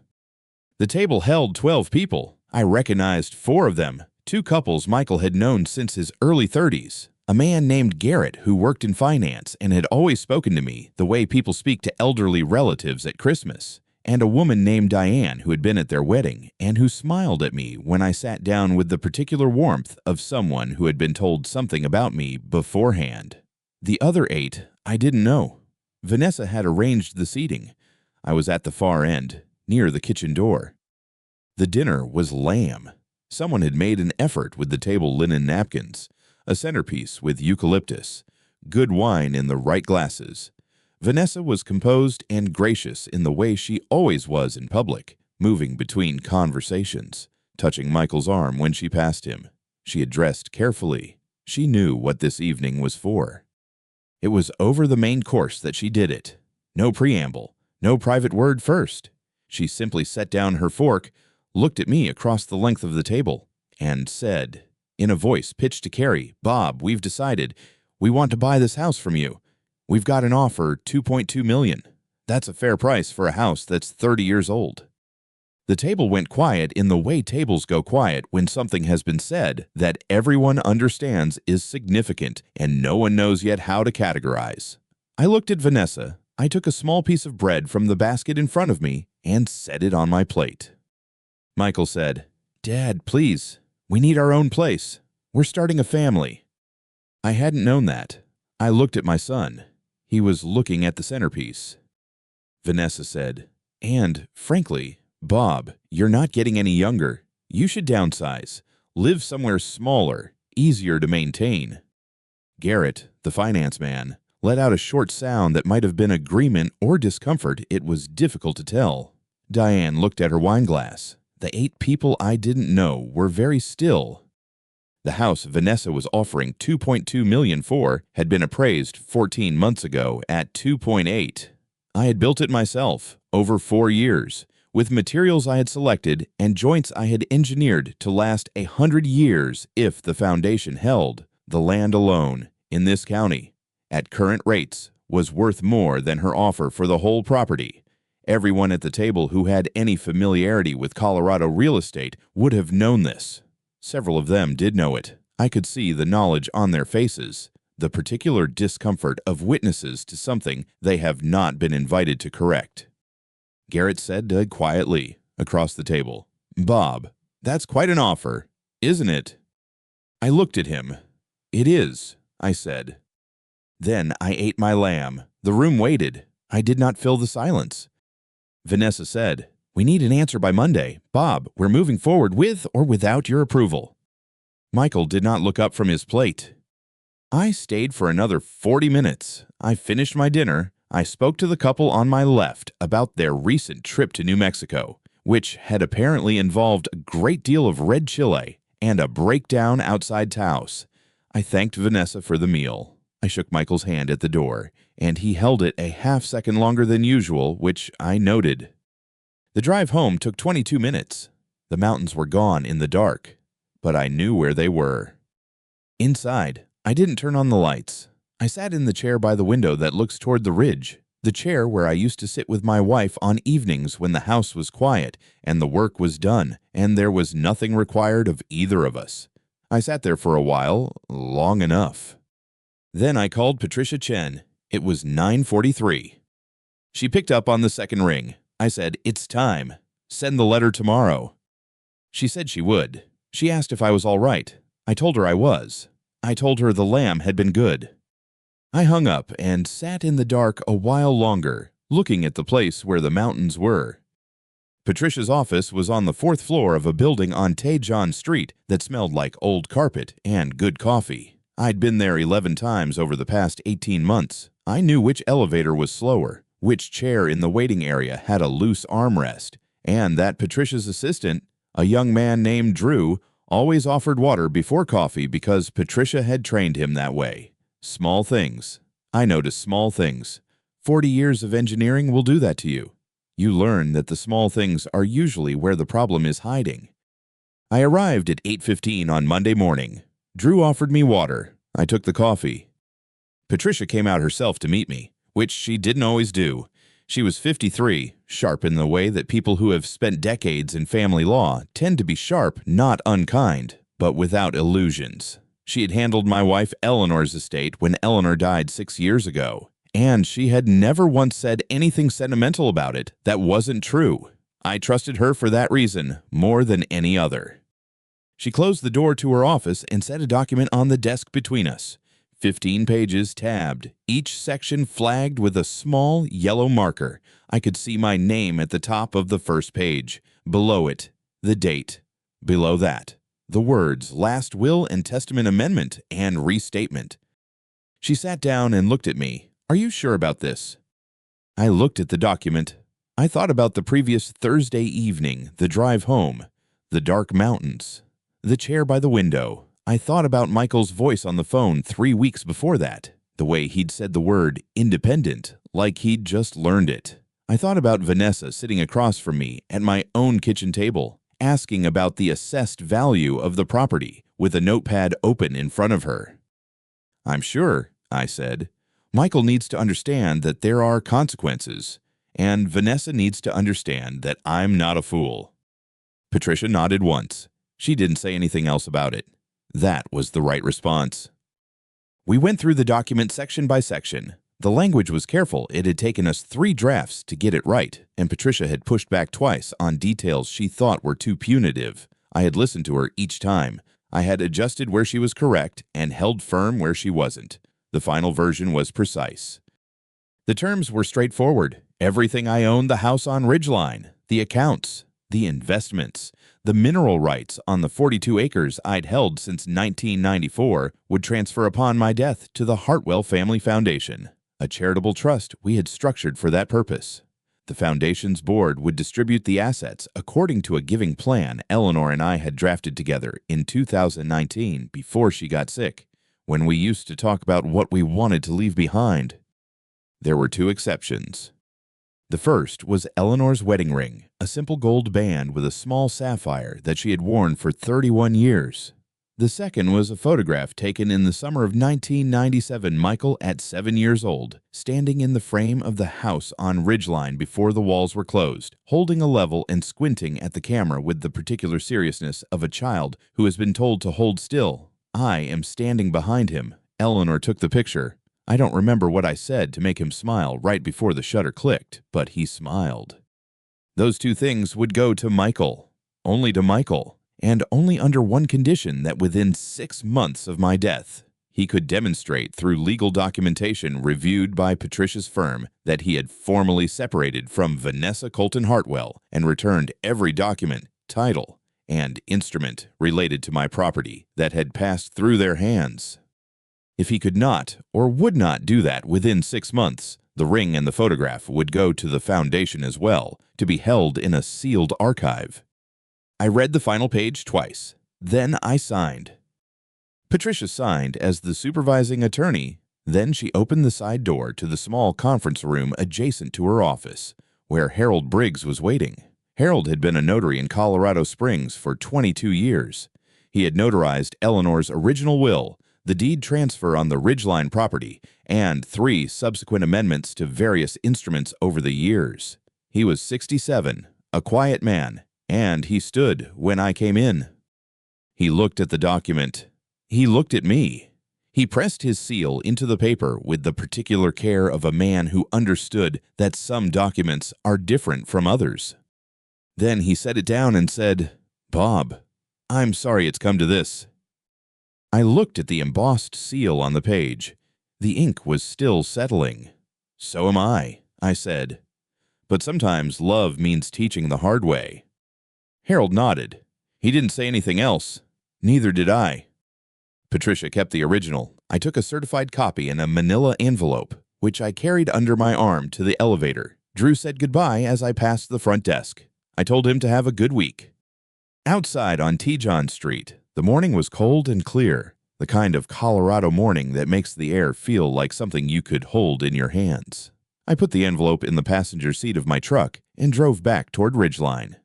The table held 12 people. I recognized 4 of them, 2 couples Michael had known since his early 30s. A man named Garrett who worked in finance and had always spoken to me the way people speak to elderly relatives at Christmas, and a woman named Diane who had been at their wedding and who smiled at me when I sat down with the particular warmth of someone who had been told something about me beforehand. The other 8 I didn't know. Vanessa had arranged the seating. I was at the far end, near the kitchen door. The dinner was lamb. Someone had made an effort with the table linen napkins, a centerpiece with eucalyptus, good wine in the right glasses. Vanessa was composed and gracious in the way she always was in public, moving between conversations, touching Michael's arm when she passed him. She had dressed carefully. She knew what this evening was for. It was over the main course that she did it. No preamble, no private word first. She simply set down her fork, looked at me across the length of the table, and said, in a voice pitched to Carrie, "Bob, we've decided. We want to buy this house from you. We've got an offer, $2.2 million. That's a fair price for a house that's 30 years old." The table went quiet in the way tables go quiet when something has been said that everyone understands is significant and no one knows yet how to categorize. I looked at Vanessa. I took a small piece of bread from the basket in front of me and set it on my plate. Michael said, "Dad, please, we need our own place. We're starting a family." I hadn't known that. I looked at my son. He was looking at the centerpiece. Vanessa said, "And, frankly, Bob, you're not getting any younger. You should downsize. Live somewhere smaller, easier to maintain." Garrett, the finance man, let out a short sound that might have been agreement or discomfort. It was difficult to tell. Diane looked at her wine glass. The 8 people I didn't know were very still. The house Vanessa was offering $2.2 million for had been appraised 14 months ago at $2.8. I had built it myself over 4 years, with materials I had selected and joints I had engineered to last 100 years if the foundation held. The land alone, in this county, at current rates, was worth more than her offer for the whole property. Everyone at the table who had any familiarity with Colorado real estate would have known this. Several of them did know it. I could see the knowledge on their faces, the particular discomfort of witnesses to something they have not been invited to correct. Garrett said quietly across the table, "Bob, that's quite an offer, isn't it?" I looked at him. "It is," I said. Then I ate my lamb. The room waited. I did not fill the silence. Vanessa said, "We need an answer by Monday. Bob, we're moving forward with or without your approval." Michael did not look up from his plate. I stayed for another 40 minutes. I finished my dinner. I spoke to the couple on my left about their recent trip to New Mexico, which had apparently involved a great deal of red chile and a breakdown outside Taos. I thanked Vanessa for the meal. I shook Michael's hand at the door, and he held it a half-second longer than usual, which I noted. The drive home took 22 minutes. The mountains were gone in the dark, but I knew where they were. Inside, I didn't turn on the lights. I sat in the chair by the window that looks toward the ridge, the chair where I used to sit with my wife on evenings when the house was quiet and the work was done and there was nothing required of either of us. I sat there for a while, long enough. Then I called Patricia Chen. It was 9:43. She picked up on the second ring. I said, "It's time. Send the letter tomorrow." She said she would. She asked if I was all right. I told her I was. I told her the lamb had been good. I hung up and sat in the dark a while longer, looking at the place where the mountains were. Patricia's office was on the 4th floor of a building on Tejon Street that smelled like old carpet and good coffee. I'd been there 11 times over the past 18 months. I knew which elevator was slower, which chair in the waiting area had a loose armrest, and that Patricia's assistant, a young man named Drew, always offered water before coffee because Patricia had trained him that way. Small things. I noticed small things. 40 years of engineering will do that to you. You learn that the small things are usually where the problem is hiding. I arrived at 8:15 on Monday morning. Drew offered me water. I took the coffee. Patricia came out herself to meet me, which she didn't always do. She was 53, sharp in the way that people who have spent decades in family law tend to be sharp, not unkind, but without illusions. She had handled my wife Eleanor's estate when Eleanor died 6 years ago, and she had never once said anything sentimental about it that wasn't true. I trusted her for that reason more than any other. She closed the door to her office and set a document on the desk between us. 15 pages tabbed, each section flagged with a small yellow marker. I could see my name at the top of the first page. Below it, the date. Below that, the words Last Will and Testament Amendment and Restatement. She sat down and looked at me. "Are you sure about this?" I looked at the document. I thought about the previous Thursday evening, the drive home, the dark mountains, the chair by the window. I thought about Michael's voice on the phone 3 weeks before that, the way he'd said the word independent, like he'd just learned it. I thought about Vanessa sitting across from me at my own kitchen table, asking about the assessed value of the property with a notepad open in front of her. "I'm sure," I said. "Michael needs to understand that there are consequences, and Vanessa needs to understand that I'm not a fool." Patricia nodded once. She didn't say anything else about it. That was the right response. We went through the document section by section. The language was careful. It had taken us 3 drafts to get it right, and Patricia had pushed back twice on details she thought were too punitive. I had listened to her each time. I had adjusted where she was correct and held firm where she wasn't. The final version was precise. The terms were straightforward. Everything I owned, the house on Ridgeline, the accounts, the investments, the mineral rights on the 42 acres I'd held since 1994 would transfer upon my death to the Hartwell Family Foundation, a charitable trust we had structured for that purpose. The foundation's board would distribute the assets according to a giving plan Eleanor and I had drafted together in 2019 before she got sick, when we used to talk about what we wanted to leave behind. There were 2 exceptions. The first was Eleanor's wedding ring, a simple gold band with a small sapphire that she had worn for 31 years. The second was a photograph taken in the summer of 1997, Michael at 7 years old, standing in the frame of the house on Ridgeline before the walls were closed, holding a level and squinting at the camera with the particular seriousness of a child who has been told to hold still. I am standing behind him. Eleanor took the picture. I don't remember what I said to make him smile right before the shutter clicked, but he smiled. Those two things would go to Michael, only to Michael. And only under one condition, that within 6 months of my death, he could demonstrate through legal documentation reviewed by Patricia's firm that he had formally separated from Vanessa Colton Hartwell and returned every document, title, and instrument related to my property that had passed through their hands. If he could not or would not do that within 6 months, the ring and the photograph would go to the foundation as well, to be held in a sealed archive. I read the final page twice. Then I signed. Patricia signed as the supervising attorney. Then she opened the side door to the small conference room adjacent to her office, where Harold Briggs was waiting. Harold had been a notary in Colorado Springs for 22 years. He had notarized Eleanor's original will, the deed transfer on the Ridgeline property, and 3 subsequent amendments to various instruments over the years. He was 67, a quiet man, and he stood when I came in. He looked at the document. He looked at me. He pressed his seal into the paper with the particular care of a man who understood that some documents are different from others. Then he set it down and said, "Bob, I'm sorry it's come to this." I looked at the embossed seal on the page. The ink was still settling. "So am I," I said. "But sometimes love means teaching the hard way." Harold nodded. He didn't say anything else. Neither did I. Patricia kept the original. I took a certified copy in a manila envelope, which I carried under my arm to the elevator. Drew said goodbye as I passed the front desk. I told him to have a good week. Outside on T. John Street, the morning was cold and clear, the kind of Colorado morning that makes the air feel like something you could hold in your hands. I put the envelope in the passenger seat of my truck and drove back toward Ridgeline.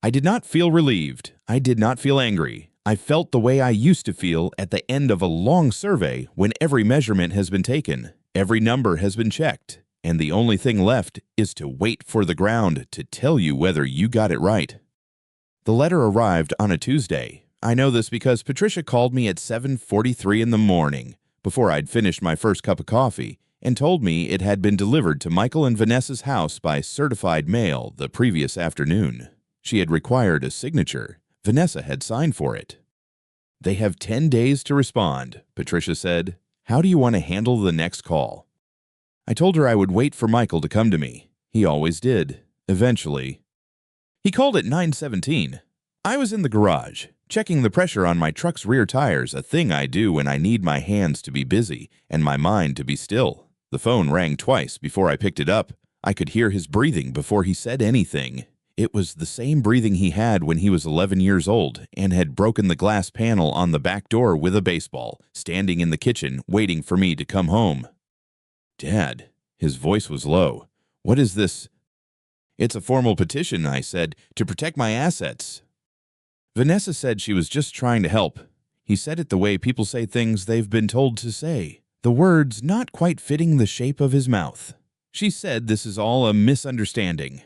I did not feel relieved. I did not feel angry. I felt the way I used to feel at the end of a long survey when every measurement has been taken, every number has been checked, and the only thing left is to wait for the ground to tell you whether you got it right. The letter arrived on a Tuesday. I know this because Patricia called me at 7:43 in the morning, before I'd finished my first cup of coffee, and told me it had been delivered to Michael and Vanessa's house by certified mail the previous afternoon. She had required a signature. Vanessa had signed for it. "They have 10 days to respond," Patricia said. "How do you want to handle the next call?" I told her I would wait for Michael to come to me. He always did, eventually. He called at 9:17. I was in the garage, checking the pressure on my truck's rear tires, a thing I do when I need my hands to be busy and my mind to be still. The phone rang twice before I picked it up. I could hear his breathing before he said anything. It was the same breathing he had when he was 11 years old and had broken the glass panel on the back door with a baseball, standing in the kitchen waiting for me to come home. "Dad," his voice was low. "What is this?" "It's a formal petition," I said, "to protect my assets." Vanessa said she was just trying to help. He said it the way people say things they've been told to say, the words not quite fitting the shape of his mouth. She said this is all a misunderstanding.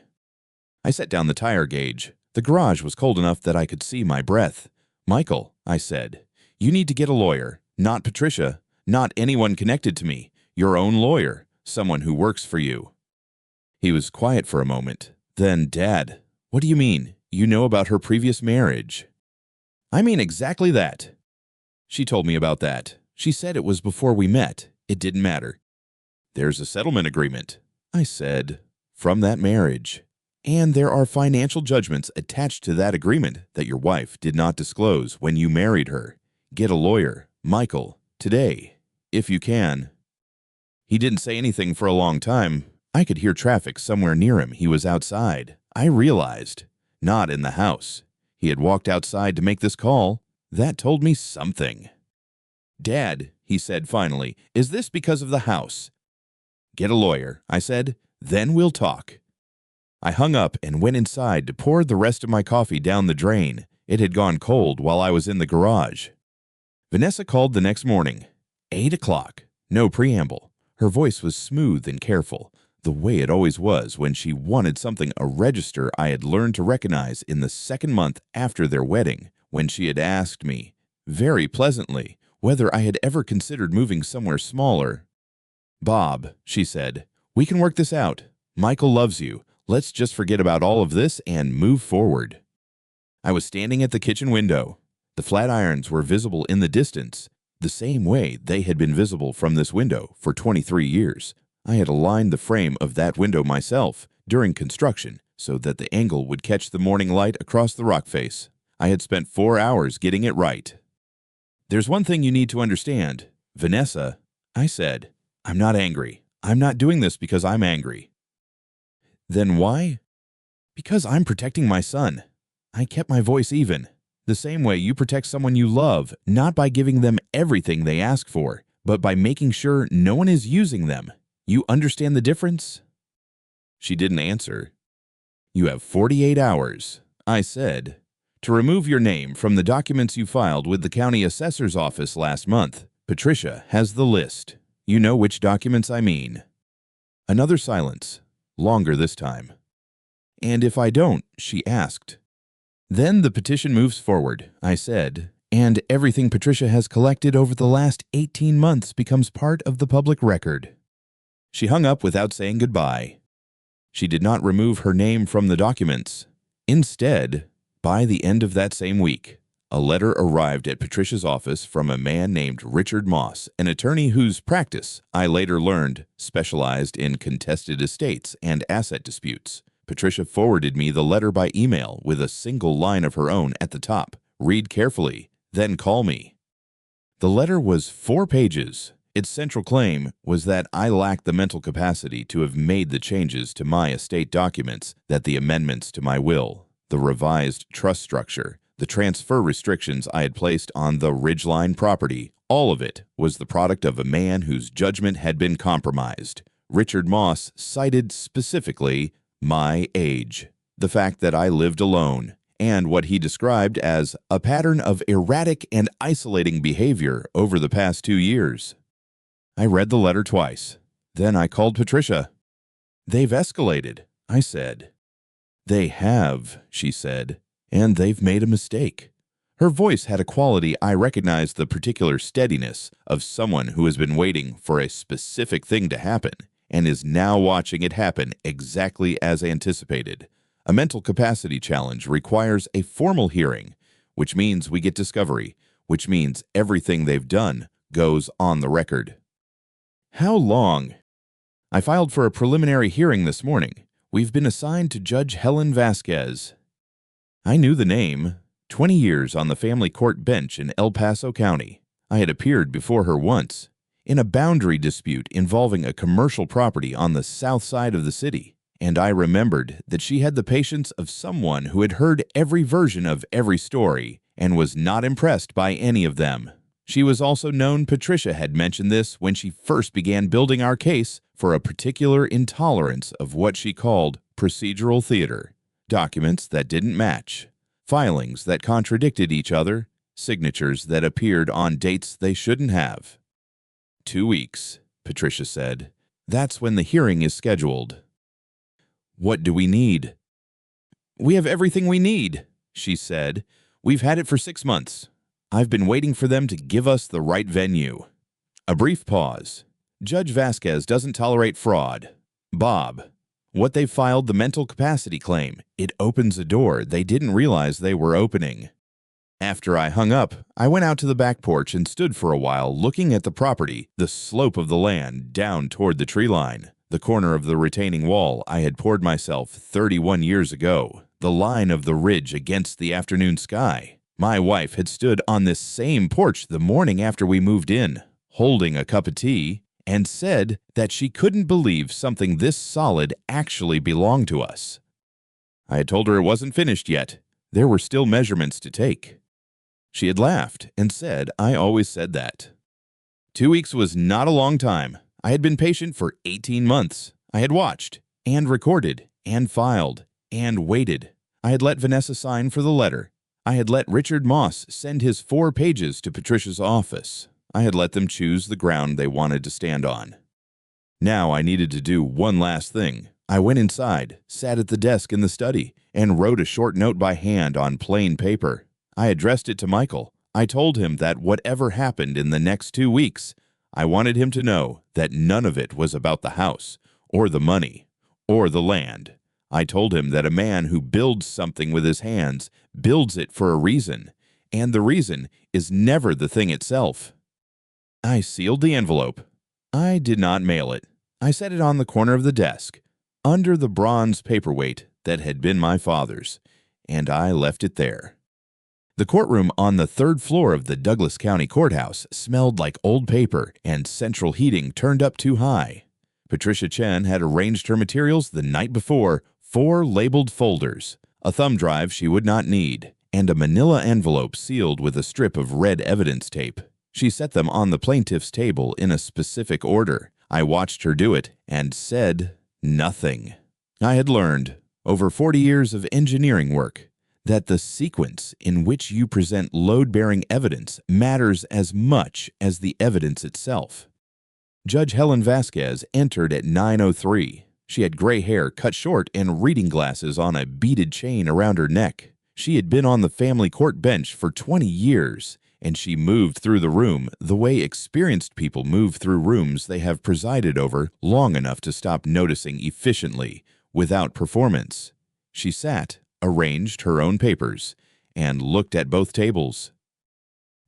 I set down the tire gauge. The garage was cold enough that I could see my breath. "Michael," I said, "you need to get a lawyer. Not Patricia. Not anyone connected to me. Your own lawyer. Someone who works for you." He was quiet for a moment. Then, "Dad, what do you mean? You know about her previous marriage?" "I mean exactly that." She told me about that. She said it was before we met. It didn't matter. "There's a settlement agreement," I said, "from that marriage. And there are financial judgments attached to that agreement that your wife did not disclose when you married her. Get a lawyer, Michael, today, if you can." He didn't say anything for a long time. I could hear traffic somewhere near him. He was outside. I realized. Not in the house. He had walked outside to make this call. That told me something. "Dad," he said finally, "is this because of the house?" "Get a lawyer," I said. Then we'll talk." I hung up and went inside to pour the rest of my coffee down the drain. It had gone cold while I was in the garage. Vanessa called the next morning. 8 o'clock. No preamble. Her voice was smooth and careful, the way it always was when she wanted something a register I had learned to recognize in the second month after their wedding, when she had asked me, very pleasantly, whether I had ever considered moving somewhere smaller. "Bob," she said, "we can work this out. Michael loves you. Let's just forget about all of this and move forward." I was standing at the kitchen window. The flat irons were visible in the distance, the same way they had been visible from this window for 23 years. I had aligned the frame of that window myself during construction so that the angle would catch the morning light across the rock face. I had spent 4 hours getting it right. "There's one thing you need to understand, Vanessa," I said. "I'm not angry. I'm not doing this because I'm angry." "Then why?" "Because I'm protecting my son." I kept my voice even. "The same way you protect someone you love, not by giving them everything they ask for, but by making sure no one is using them. You understand the difference?" She didn't answer. "You have 48 hours, I said, to remove your name from the documents you filed with the county assessor's office last month. Patricia has the list. You know which documents I mean." Another silence, longer this time. "And if I don't?" she asked. "Then the petition moves forward," I said, "and everything Patricia has collected over the last 18 months becomes part of the public record." She hung up without saying goodbye. She did not remove her name from the documents. Instead, by the end of that same week, a letter arrived at Patricia's office from a man named Richard Moss, an attorney whose practice, I later learned, specialized in contested estates and asset disputes. Patricia forwarded me the letter by email with a single line of her own at the top. "Read carefully, then call me." The letter was 4 pages. Its central claim was that I lacked the mental capacity to have made the changes to my estate documents, that the amendments to my will, the revised trust structure, the transfer restrictions I had placed on the Ridgeline property, all of it was the product of a man whose judgment had been compromised. Richard Moss cited specifically my age, the fact that I lived alone, and what he described as a pattern of erratic and isolating behavior over the past 2 years. I read the letter twice. Then I called Patricia. "They've escalated," I said. "They have," she said, "and they've made a mistake." Her voice had a quality I recognized, the particular steadiness of someone who has been waiting for a specific thing to happen and is now watching it happen exactly as anticipated. A mental capacity challenge requires a formal hearing, which means we get discovery, which means everything they've done goes on the record. "How long?" "I filed for a preliminary hearing this morning. We've been assigned to Judge Helen Vasquez." I knew the name. 20 years on the family court bench in El Paso County. I had appeared before her once, in a boundary dispute involving a commercial property on the south side of the city, and I remembered that she had the patience of someone who had heard every version of every story and was not impressed by any of them. She was also known. Patricia had mentioned this when she first began building our case for a particular intolerance of what she called procedural theater, documents that didn't match, filings that contradicted each other, signatures that appeared on dates they shouldn't have. 2 weeks, Patricia said. That's when the hearing is scheduled. What do we need? We have everything we need, she said. We've had it for 6 months. I've been waiting for them to give us the right venue. A brief pause. Judge Vasquez doesn't tolerate fraud. Bob, what they filed, the mental capacity claim, it opens a door they didn't realize they were opening. After I hung up, I went out to the back porch and stood for a while looking at the property, the slope of the land down toward the tree line, the corner of the retaining wall I had poured myself 31 years ago, the line of the ridge against the afternoon sky. My wife had stood on this same porch the morning after we moved in, holding a cup of tea, and said that she couldn't believe something this solid actually belonged to us. I had told her it wasn't finished yet. There were still measurements to take. She had laughed and said I always said that. 2 weeks was not a long time. I had been patient for 18 months. I had watched. and recorded, and filed, and waited. I had let Vanessa sign for the letter. I had let Richard Moss send his 4 pages to Patricia's office. I had let them choose the ground they wanted to stand on. Now I needed to do one last thing. I went inside, sat at the desk in the study, and wrote a short note by hand on plain paper. I addressed it to Michael. I told him that whatever happened in the next 2 weeks, I wanted him to know that none of it was about the house, or the money, or the land. I told him that a man who builds something with his hands builds it for a reason, and the reason is never the thing itself. I sealed the envelope. I did not mail it. I set it on the corner of the desk, under the bronze paperweight that had been my father's, and I left it there. The courtroom on the 3rd floor of the Douglas County Courthouse smelled like old paper and central heating turned up too high. Patricia Chen had arranged her materials the night before, 4 labeled folders, a thumb drive she would not need, and a manila envelope sealed with a strip of red evidence tape. She set them on the plaintiff's table in a specific order. I watched her do it and said nothing. I had learned, over 40 years of engineering work, that the sequence in which you present load-bearing evidence matters as much as the evidence itself. Judge Helen Vasquez entered at 9:03. She had gray hair cut short and reading glasses on a beaded chain around her neck. She had been on the family court bench for 20 years, and she moved through the room the way experienced people move through rooms they have presided over long enough to stop noticing efficiently, without performance. She sat, arranged her own papers, and looked at both tables.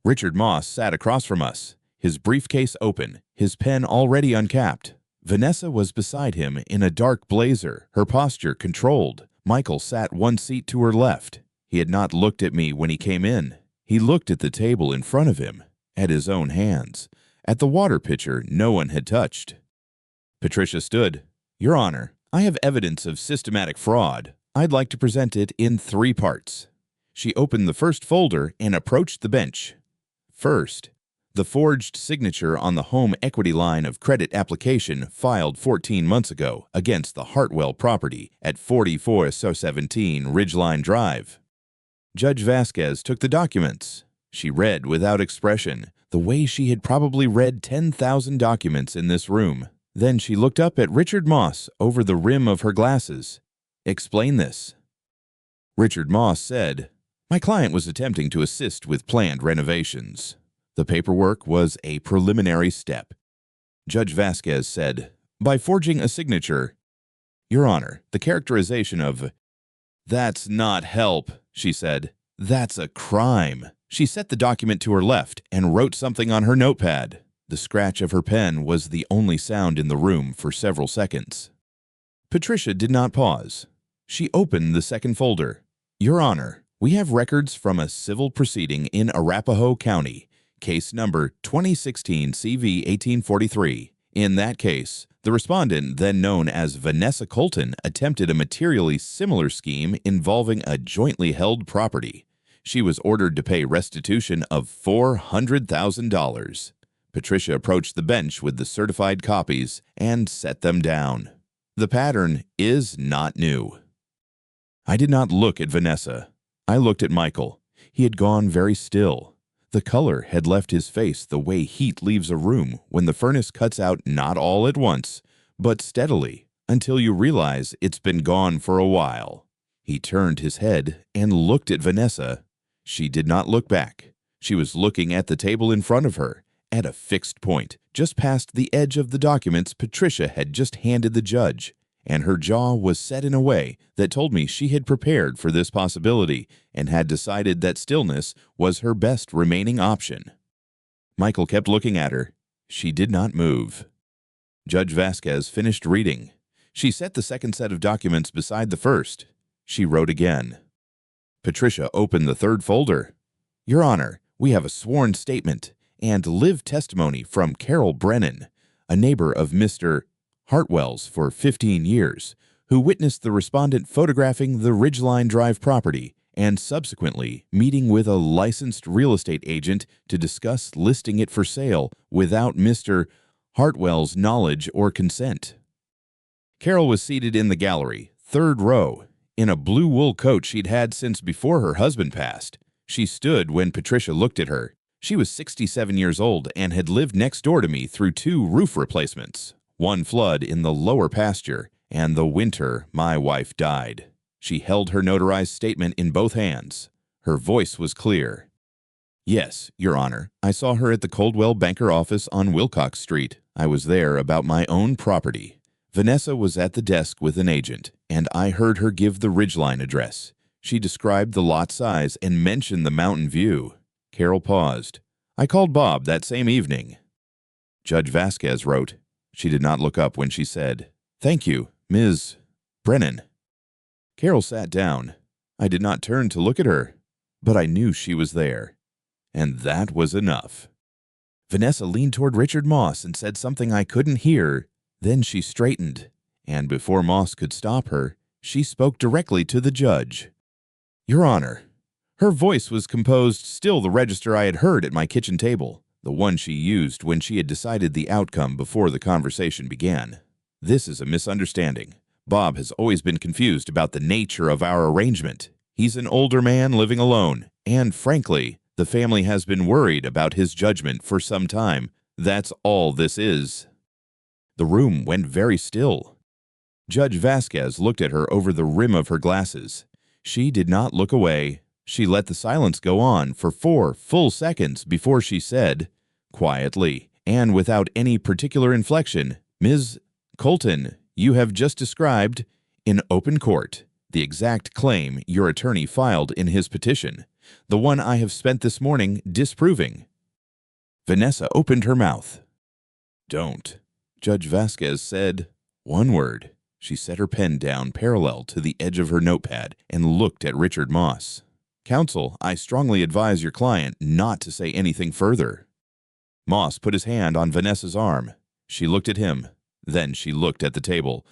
Richard Moss sat across from us, his briefcase open, his pen already uncapped. Vanessa was beside him in a dark blazer, her posture controlled. Michael sat 1 seat to her left. He had not looked at me when he came in. He looked at the table in front of him, at his own hands, at the water pitcher no one had touched. Patricia stood. "Your Honor, I have evidence of systematic fraud. I'd like to present it in 3 parts." She opened the first folder and approached the bench. First, the forged signature on the home equity line of credit application filed 14 months ago against the Hartwell property at 4417 Ridgeline Drive. Judge Vasquez took the documents. She read without expression, the way she had probably read 10,000 documents in this room. Then she looked up at Richard Moss over the rim of her glasses. "Explain this." Richard Moss said, "My client was attempting to assist with planned renovations. The paperwork was a preliminary step." Judge Vasquez said, "By forging a signature." "Your Honor, the characterization of—" "That's not help," she said. "That's a crime." She set the document to her left and wrote something on her notepad. The scratch of her pen was the only sound in the room for several seconds. Patricia did not pause. She opened the second folder. "Your Honor, we have records from a civil proceeding in Arapahoe County, case number 2016 CV 1843. In that case, the respondent, then known as Vanessa Colton, attempted a materially similar scheme involving a jointly held property. She was ordered to pay restitution of $400,000. Patricia approached the bench with the certified copies and set them down. The pattern is not new. I did not look at Vanessa. I looked at Michael. He had gone very still. The color had left his face the way heat leaves a room when the furnace cuts out not all at once, but steadily, until you realize it's been gone for a while. He turned his head and looked at Vanessa. She did not look back. She was looking at the table in front of her, at a fixed point, just past the edge of the documents Patricia had just handed the judge, and her jaw was set in a way that told me she had prepared for this possibility and had decided that stillness was her best remaining option. Michael kept looking at her. She did not move. Judge Vasquez finished reading. She set the second set of documents beside the first. She wrote again. Patricia opened the third folder. "Your Honor, we have a sworn statement and live testimony from Carol Brennan, a neighbor of Mr. Hartwell's for 15 years, who witnessed the respondent photographing the Ridgeline Drive property and subsequently meeting with a licensed real estate agent to discuss listing it for sale without Mr. Hartwell's knowledge or consent. Carol was seated in the gallery, third row, in a blue wool coat she'd had since before her husband passed. She stood when Patricia looked at her. She was 67 years old and had lived next door to me through 2 roof replacements, one flood in the lower pasture, and the winter my wife died. She held her notarized statement in both hands. Her voice was clear. Yes, Your Honor, I saw her at the Coldwell Banker office on Wilcox Street. I was there about my own property. Vanessa was at the desk with an agent, and I heard her give the Ridgeline address. She described the lot size and mentioned the mountain view. Carol paused. I called Bob that same evening. Judge Vasquez wrote. She did not look up when she said, Thank you, Ms. Brennan. Carol sat down. I did not turn to look at her, but I knew she was there. And that was enough. Vanessa leaned toward Richard Moss and said something I couldn't hear. Then she straightened, and before Moss could stop her, she spoke directly to the judge. Your Honor. Her voice was composed, still the register I had heard at my kitchen table, the one she used when she had decided the outcome before the conversation began. This is a misunderstanding. Bob has always been confused about the nature of our arrangement. He's an older man living alone, and frankly, the family has been worried about his judgment for some time. That's all this is. The room went very still. Judge Vasquez looked at her over the rim of her glasses. She did not look away. She let the silence go on for 4 full seconds before she said, quietly and without any particular inflection, Ms. Colton, you have just described, in open court, the exact claim your attorney filed in his petition, the one I have spent this morning disproving. Vanessa opened her mouth. Don't. Judge Vasquez said 1 word. She set her pen down parallel to the edge of her notepad and looked at Richard Moss. Counsel, I strongly advise your client not to say anything further. Moss put his hand on Vanessa's arm. She looked at him. Then she looked at the table.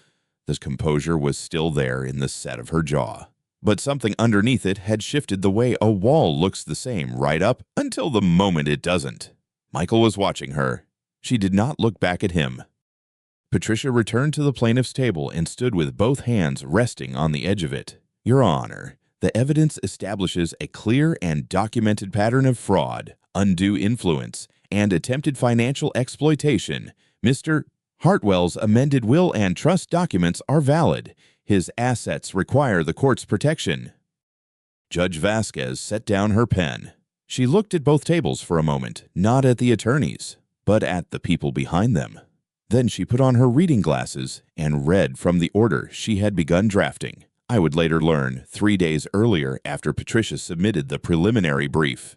The composure was still there in the set of her jaw. But something underneath it had shifted the way a wall looks the same right up until the moment it doesn't. Michael was watching her. She did not look back at him. Patricia returned to the plaintiff's table and stood with both hands resting on the edge of it. Your Honor, the evidence establishes a clear and documented pattern of fraud, undue influence, and attempted financial exploitation. Mr. Hartwell's amended will and trust documents are valid. His assets require the court's protection. Judge Vasquez set down her pen. She looked at both tables for a moment, not at the attorneys, but at the people behind them. Then she put on her reading glasses and read from the order she had begun drafting. I would later learn 3 days earlier after Patricia submitted the preliminary brief.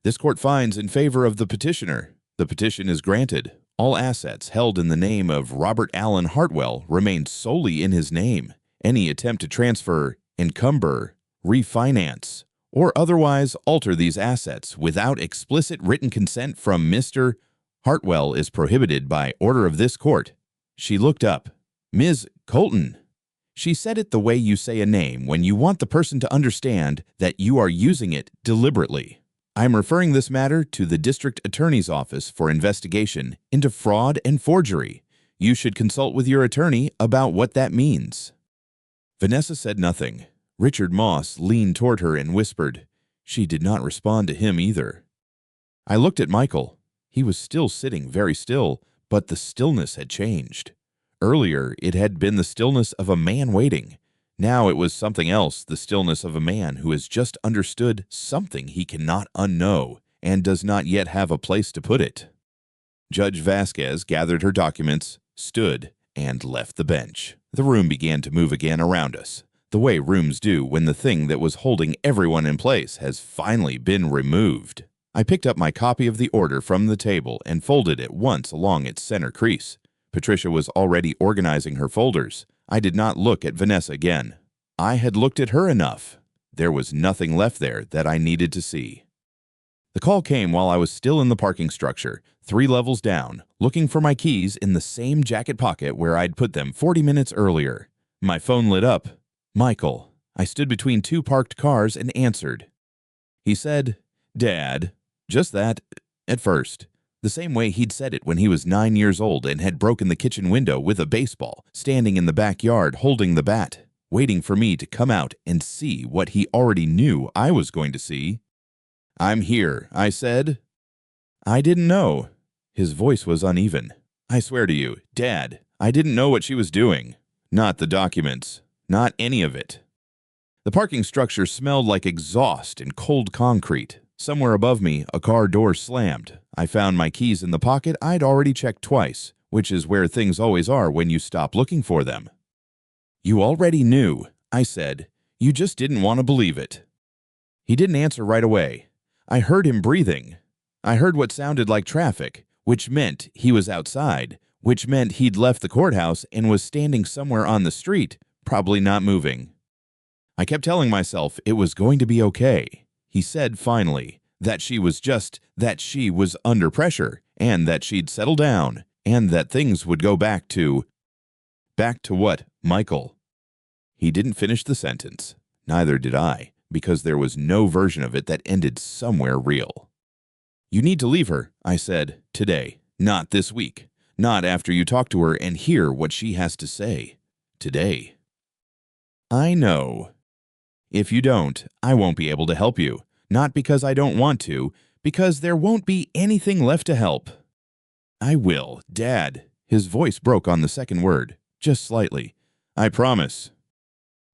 This court finds in favor of the petitioner. The petition is granted. All assets held in the name of Robert Allen Hartwell remain solely in his name. Any attempt to transfer, encumber, refinance, or otherwise alter these assets without explicit written consent from Mr. Hartwell is prohibited by order of this court. She looked up. Ms. Colton. She said it the way you say a name when you want the person to understand that you are using it deliberately. I'm referring this matter to the district attorney's office for investigation into fraud and forgery. You should consult with your attorney about what that means. Vanessa said nothing. Richard Moss leaned toward her and whispered. She did not respond to him either. I looked at Michael. He was still sitting very still, but the stillness had changed. Earlier, it had been the stillness of a man waiting. Now it was something else, the stillness of a man who has just understood something he cannot unknow and does not yet have a place to put it. Judge Vasquez gathered her documents, stood, and left the bench. The room began to move again around us, the way rooms do when the thing that was holding everyone in place has finally been removed. I picked up my copy of the order from the table and folded it once along its center crease. Patricia was already organizing her folders. I did not look at Vanessa again. I had looked at her enough. There was nothing left there that I needed to see. The call came while I was still in the parking structure, 3 levels down, looking for my keys in the same jacket pocket where I'd put them 40 minutes earlier. My phone lit up. Michael. I stood between 2 parked cars and answered. He said, Dad. Just that, at first. The same way he'd said it when he was 9 years old and had broken the kitchen window with a baseball, standing in the backyard holding the bat, waiting for me to come out and see what he already knew I was going to see. "I'm here," I said. "I didn't know." His voice was uneven. "I swear to you, Dad, I didn't know what she was doing. Not the documents. Not any of it." The parking structure smelled like exhaust and cold concrete. Somewhere above me, a car door slammed. I found my keys in the pocket I'd already checked twice, which is where things always are when you stop looking for them. "You already knew," I said. "You just didn't want to believe it." He didn't answer right away. I heard him breathing. I heard what sounded like traffic, which meant he was outside, which meant he'd left the courthouse and was standing somewhere on the street, probably not moving. I kept telling myself it was going to be okay. He said finally that she was under pressure and that she'd settle down and that things would go back to what, Michael? He didn't finish the sentence. Neither did I, because there was no version of it that ended somewhere real. "You need to leave her," I said, "today, not this week. Not after you talk to her and hear what she has to say. Today." "I know. If you don't, I won't be able to help you. Not because I don't want to, because there won't be anything left to help." "I will, Dad." His voice broke on the second word, just slightly. "I promise."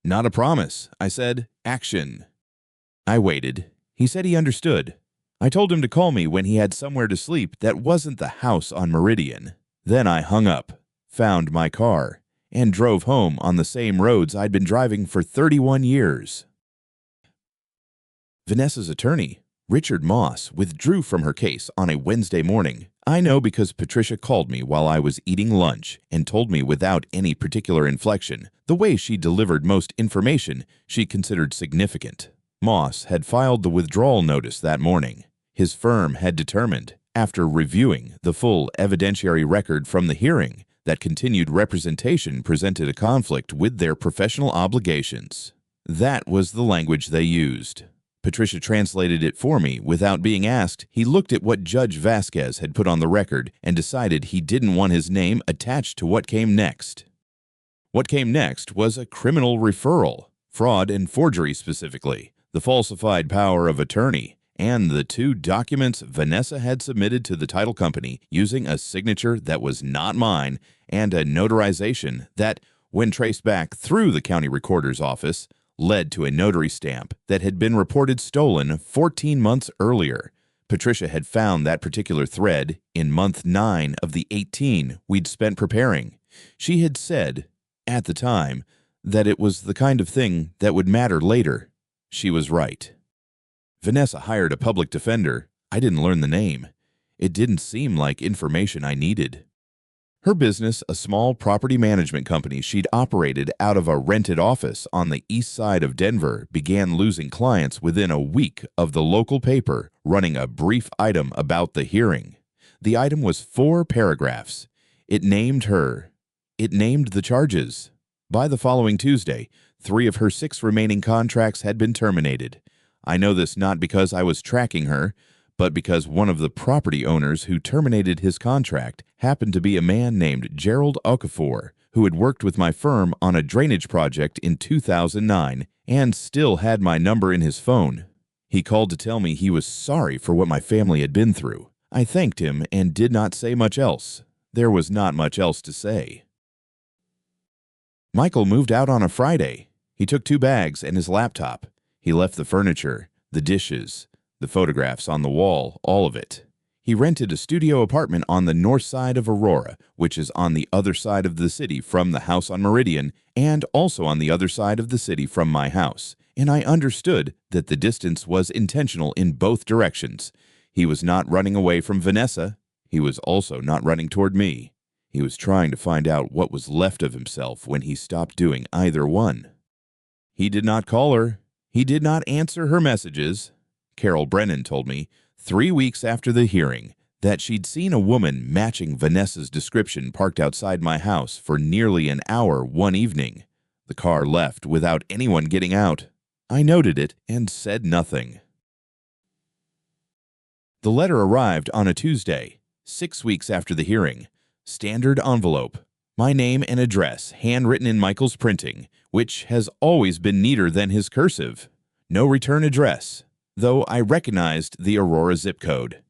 "Not a promise," I said. "Action." I waited. He said he understood. I told him to call me when he had somewhere to sleep that wasn't the house on Meridian. Then I hung up, found my car, and drove home on the same roads I'd been driving for 31 years. Vanessa's attorney, Richard Moss, withdrew from her case on a Wednesday morning. I know because Patricia called me while I was eating lunch and told me without any particular inflection the way she delivered most information she considered significant. Moss had filed the withdrawal notice that morning. His firm had determined, after reviewing the full evidentiary record from the hearing, that continued representation presented a conflict with their professional obligations. That was the language they used. Patricia translated it for me without being asked. He looked at what Judge Vasquez had put on the record and decided he didn't want his name attached to what came next. What came next was a criminal referral, fraud and forgery specifically, the falsified power of attorney, and the 2 documents Vanessa had submitted to the title company using a signature that was not mine and a notarization that, when traced back through the county recorder's office, led to a notary stamp that had been reported stolen 14 months earlier. Patricia had found that particular thread in month 9 of the 18 we'd spent preparing. She had said, at the time, that it was the kind of thing that would matter later. She was right. Vanessa hired a public defender. I didn't learn the name. It didn't seem like information I needed. Her business, a small property management company she'd operated out of a rented office on the east side of Denver, began losing clients within a week of the local paper running a brief item about the hearing. The item was 4 paragraphs. It named her. It named the charges. By the following Tuesday, 3 of her 6 remaining contracts had been terminated. I know this not because I was tracking her, but because one of the property owners who terminated his contract happened to be a man named Gerald Okafor, who had worked with my firm on a drainage project in 2009 and still had my number in his phone. He called to tell me he was sorry for what my family had been through. I thanked him and did not say much else. There was not much else to say. Michael moved out on a Friday. He took 2 bags and his laptop. He left the furniture, the dishes, the photographs on the wall, all of it. He rented a studio apartment on the north side of Aurora, which is on the other side of the city from the house on Meridian, and also on the other side of the city from my house. And I understood that the distance was intentional in both directions. He was not running away from Vanessa. He was also not running toward me. He was trying to find out what was left of himself when he stopped doing either one. He did not call her. He did not answer her messages. Carol Brennan told me 3 weeks after the hearing that she'd seen a woman matching Vanessa's description parked outside my house for nearly an hour one evening. The car left without anyone getting out. I noted it and said nothing. The letter arrived on a Tuesday. 6 weeks after the hearing. Standard envelope. My name and address, handwritten in Michael's printing, which has always been neater than his cursive. No return address, though I recognized the Aurora zip code.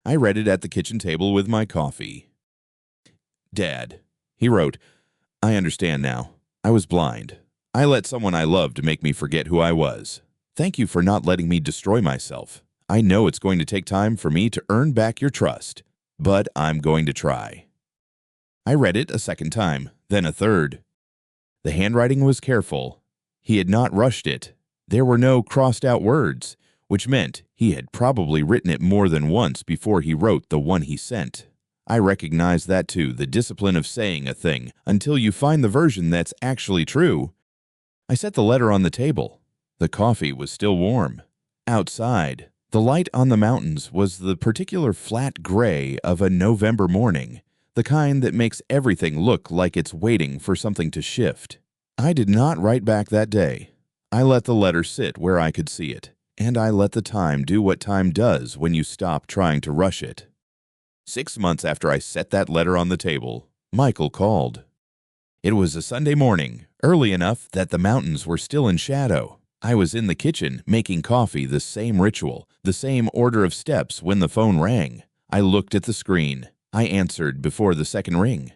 I read it at the kitchen table with my coffee. Dad, he wrote, I understand now. I was blind. I let someone I loved make me forget who I was. Thank you for not letting me destroy myself. I know it's going to take time for me to earn back your trust, but I'm going to try. I read it a second time, then a third. The handwriting was careful. He had not rushed it. There were no crossed-out words, which meant he had probably written it more than once before he wrote the one he sent. I recognize that too, the discipline of saying a thing until you find the version that's actually true. I set the letter on the table. The coffee was still warm. Outside, the light on the mountains was the particular flat gray of a November morning, the kind that makes everything look like it's waiting for something to shift. I did not write back that day. I let the letter sit where I could see it, and I let the time do what time does when you stop trying to rush it. 6 months after I set that letter on the table, Michael called. It was a Sunday morning, early enough that the mountains were still in shadow. I was in the kitchen making coffee, the same ritual, the same order of steps when the phone rang. I looked at the screen. I answered before the second ring.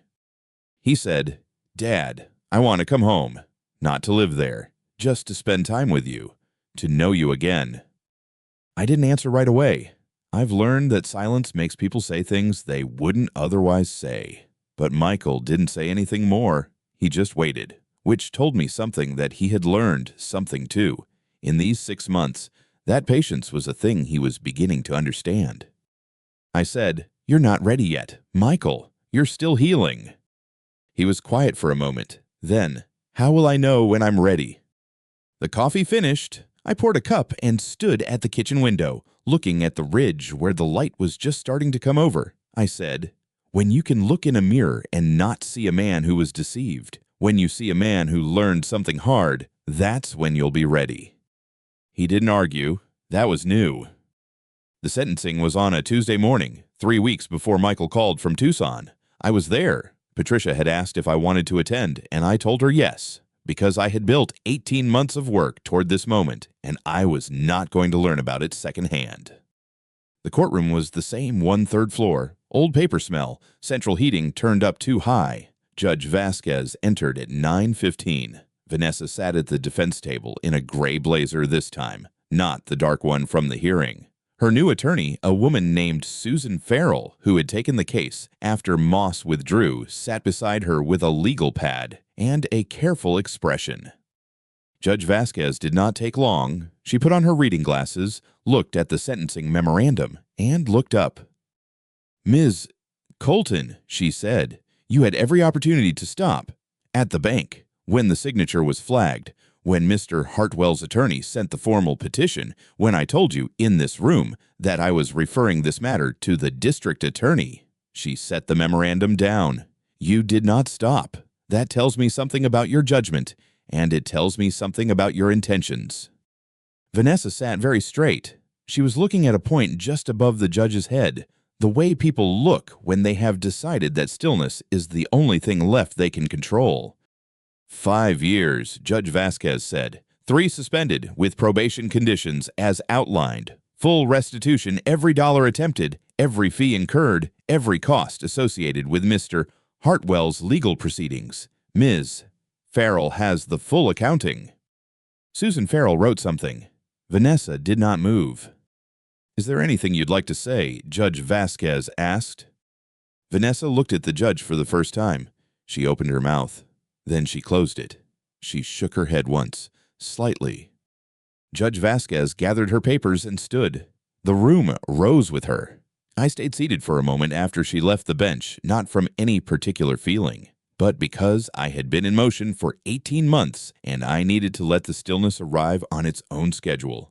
He said, Dad, I want to come home. Not to live there, just to spend time with you, to know you again. I didn't answer right away. I've learned that silence makes people say things they wouldn't otherwise say. But Michael didn't say anything more. He just waited, which told me something that he had learned something too. In these 6 months, that patience was a thing he was beginning to understand. I said, You're not ready yet. Michael, you're still healing. He was quiet for a moment. Then, how will I know when I'm ready? The coffee finished. I poured a cup and stood at the kitchen window, looking at the ridge where the light was just starting to come over. I said, When you can look in a mirror and not see a man who was deceived, when you see a man who learned something hard, that's when you'll be ready. He didn't argue. That was new. The sentencing was on a Tuesday morning, 3 weeks before Michael called from Tucson. I was there. Patricia had asked if I wanted to attend, and I told her yes, because I had built 18 months of work toward this moment, and I was not going to learn about it secondhand. The courtroom was the same 1/3 floor, old paper smell, central heating turned up too high. Judge Vasquez entered at 9:15. Vanessa sat at the defense table in a gray blazer this time, not the dark one from the hearing. Her new attorney, a woman named Susan Farrell, who had taken the case after Moss withdrew, sat beside her with a legal pad and a careful expression. Judge Vasquez did not take long. She put on her reading glasses, looked at the sentencing memorandum, and looked up. Ms. Colton, she said, you had every opportunity to stop. At the bank, when the signature was flagged, when Mr. Hartwell's attorney sent the formal petition, when I told you in this room that I was referring this matter to the district attorney. She set the memorandum down. You did not stop. That tells me something about your judgment, and it tells me something about your intentions. Vanessa sat very straight. She was looking at a point just above the judge's head, the way people look when they have decided that stillness is the only thing left they can control. 5 years, Judge Vasquez said. 3 suspended with probation conditions as outlined. Full restitution every dollar attempted, every fee incurred, every cost associated with Mr. Hartwell's legal proceedings. Ms. Farrell has the full accounting. Susan Farrell wrote something. Vanessa did not move. Is there anything you'd like to say? Judge Vasquez asked. Vanessa looked at the judge for the first time. She opened her mouth. Then she closed it. She shook her head once, slightly. Judge Vasquez gathered her papers and stood. The room rose with her. I stayed seated for a moment after she left the bench, not from any particular feeling, but because I had been in motion for 18 months and I needed to let the stillness arrive on its own schedule.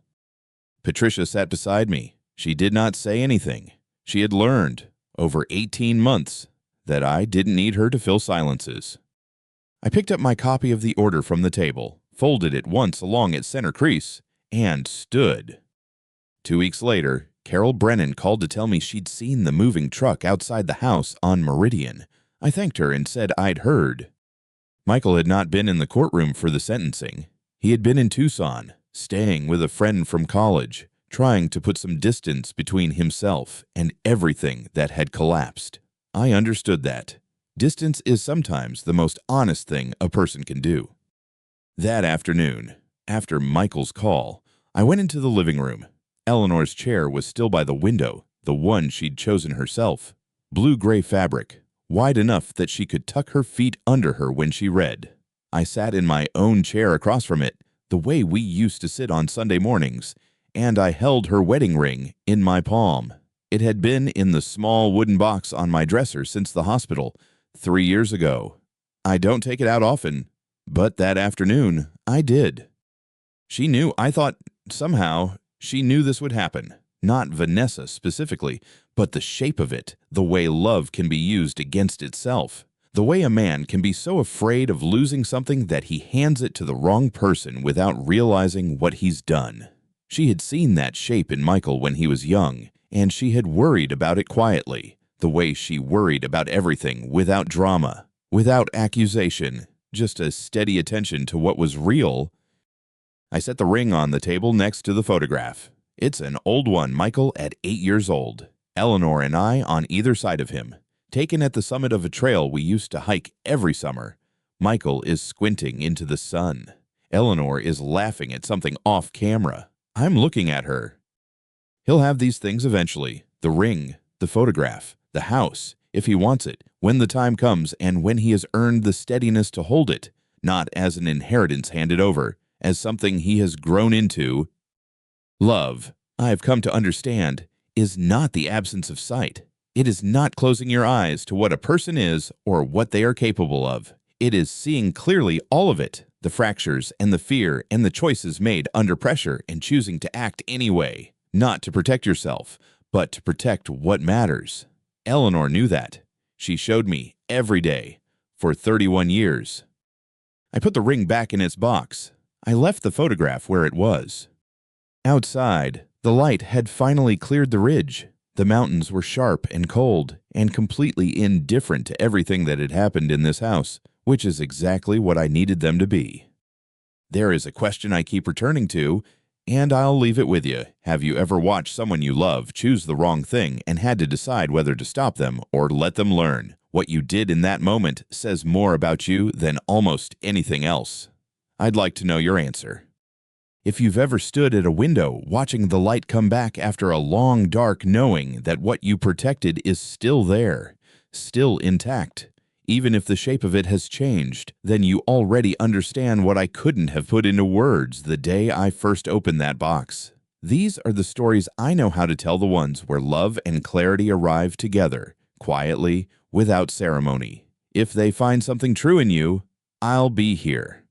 Patricia sat beside me. She did not say anything. She had learned, over 18 months, that I didn't need her to fill silences. I picked up my copy of the order from the table, folded it once along its center crease, and stood. 2 weeks later, Carol Brennan called to tell me she'd seen the moving truck outside the house on Meridian. I thanked her and said I'd heard. Michael had not been in the courtroom for the sentencing. He had been in Tucson, staying with a friend from college, trying to put some distance between himself and everything that had collapsed. I understood that. Distance is sometimes the most honest thing a person can do. That afternoon, after Michael's call, I went into the living room. Eleanor's chair was still by the window, the one she'd chosen herself. Blue-gray fabric, wide enough that she could tuck her feet under her when she read. I sat in my own chair across from it, the way we used to sit on Sunday mornings, and I held her wedding ring in my palm. It had been in the small wooden box on my dresser since the hospital 3 years ago. I don't take it out often, but that afternoon I did. She knew, I thought, somehow, she knew this would happen. Not Vanessa specifically, but the shape of it, the way love can be used against itself. The way a man can be so afraid of losing something that he hands it to the wrong person without realizing what he's done. She had seen that shape in Michael when he was young, and she had worried about it quietly, the way she worried about everything without drama, without accusation, just a steady attention to what was real. I set the ring on the table next to the photograph. It's an old one, Michael at 8 years old. Eleanor and I on either side of him, taken at the summit of a trail we used to hike every summer. Michael is squinting into the sun. Eleanor is laughing at something off camera. I'm looking at her. He'll have these things eventually. The ring, the photograph, the house, if he wants it, when the time comes and when he has earned the steadiness to hold it, not as an inheritance handed over, as something he has grown into. Love, I've come to understand, is not the absence of sight. It is not closing your eyes to what a person is or what they are capable of. It is seeing clearly all of it, the fractures and the fear and the choices made under pressure and choosing to act anyway, not to protect yourself, but to protect what matters. Eleanor knew that. She showed me every day for 31 years. I put the ring back in its box. I left the photograph where it was. Outside, the light had finally cleared the ridge. The mountains were sharp and cold and completely indifferent to everything that had happened in this house, which is exactly what I needed them to be. There is a question I keep returning to, and I'll leave it with you. Have you ever watched someone you love choose the wrong thing and had to decide whether to stop them or let them learn? What you did in that moment says more about you than almost anything else. I'd like to know your answer. If you've ever stood at a window watching the light come back after a long dark, knowing that what you protected is still there, still intact, even if the shape of it has changed, then you already understand what I couldn't have put into words the day I first opened that box. These are the stories I know how to tell, the ones where love and clarity arrive together, quietly, without ceremony. If they find something true in you, I'll be here.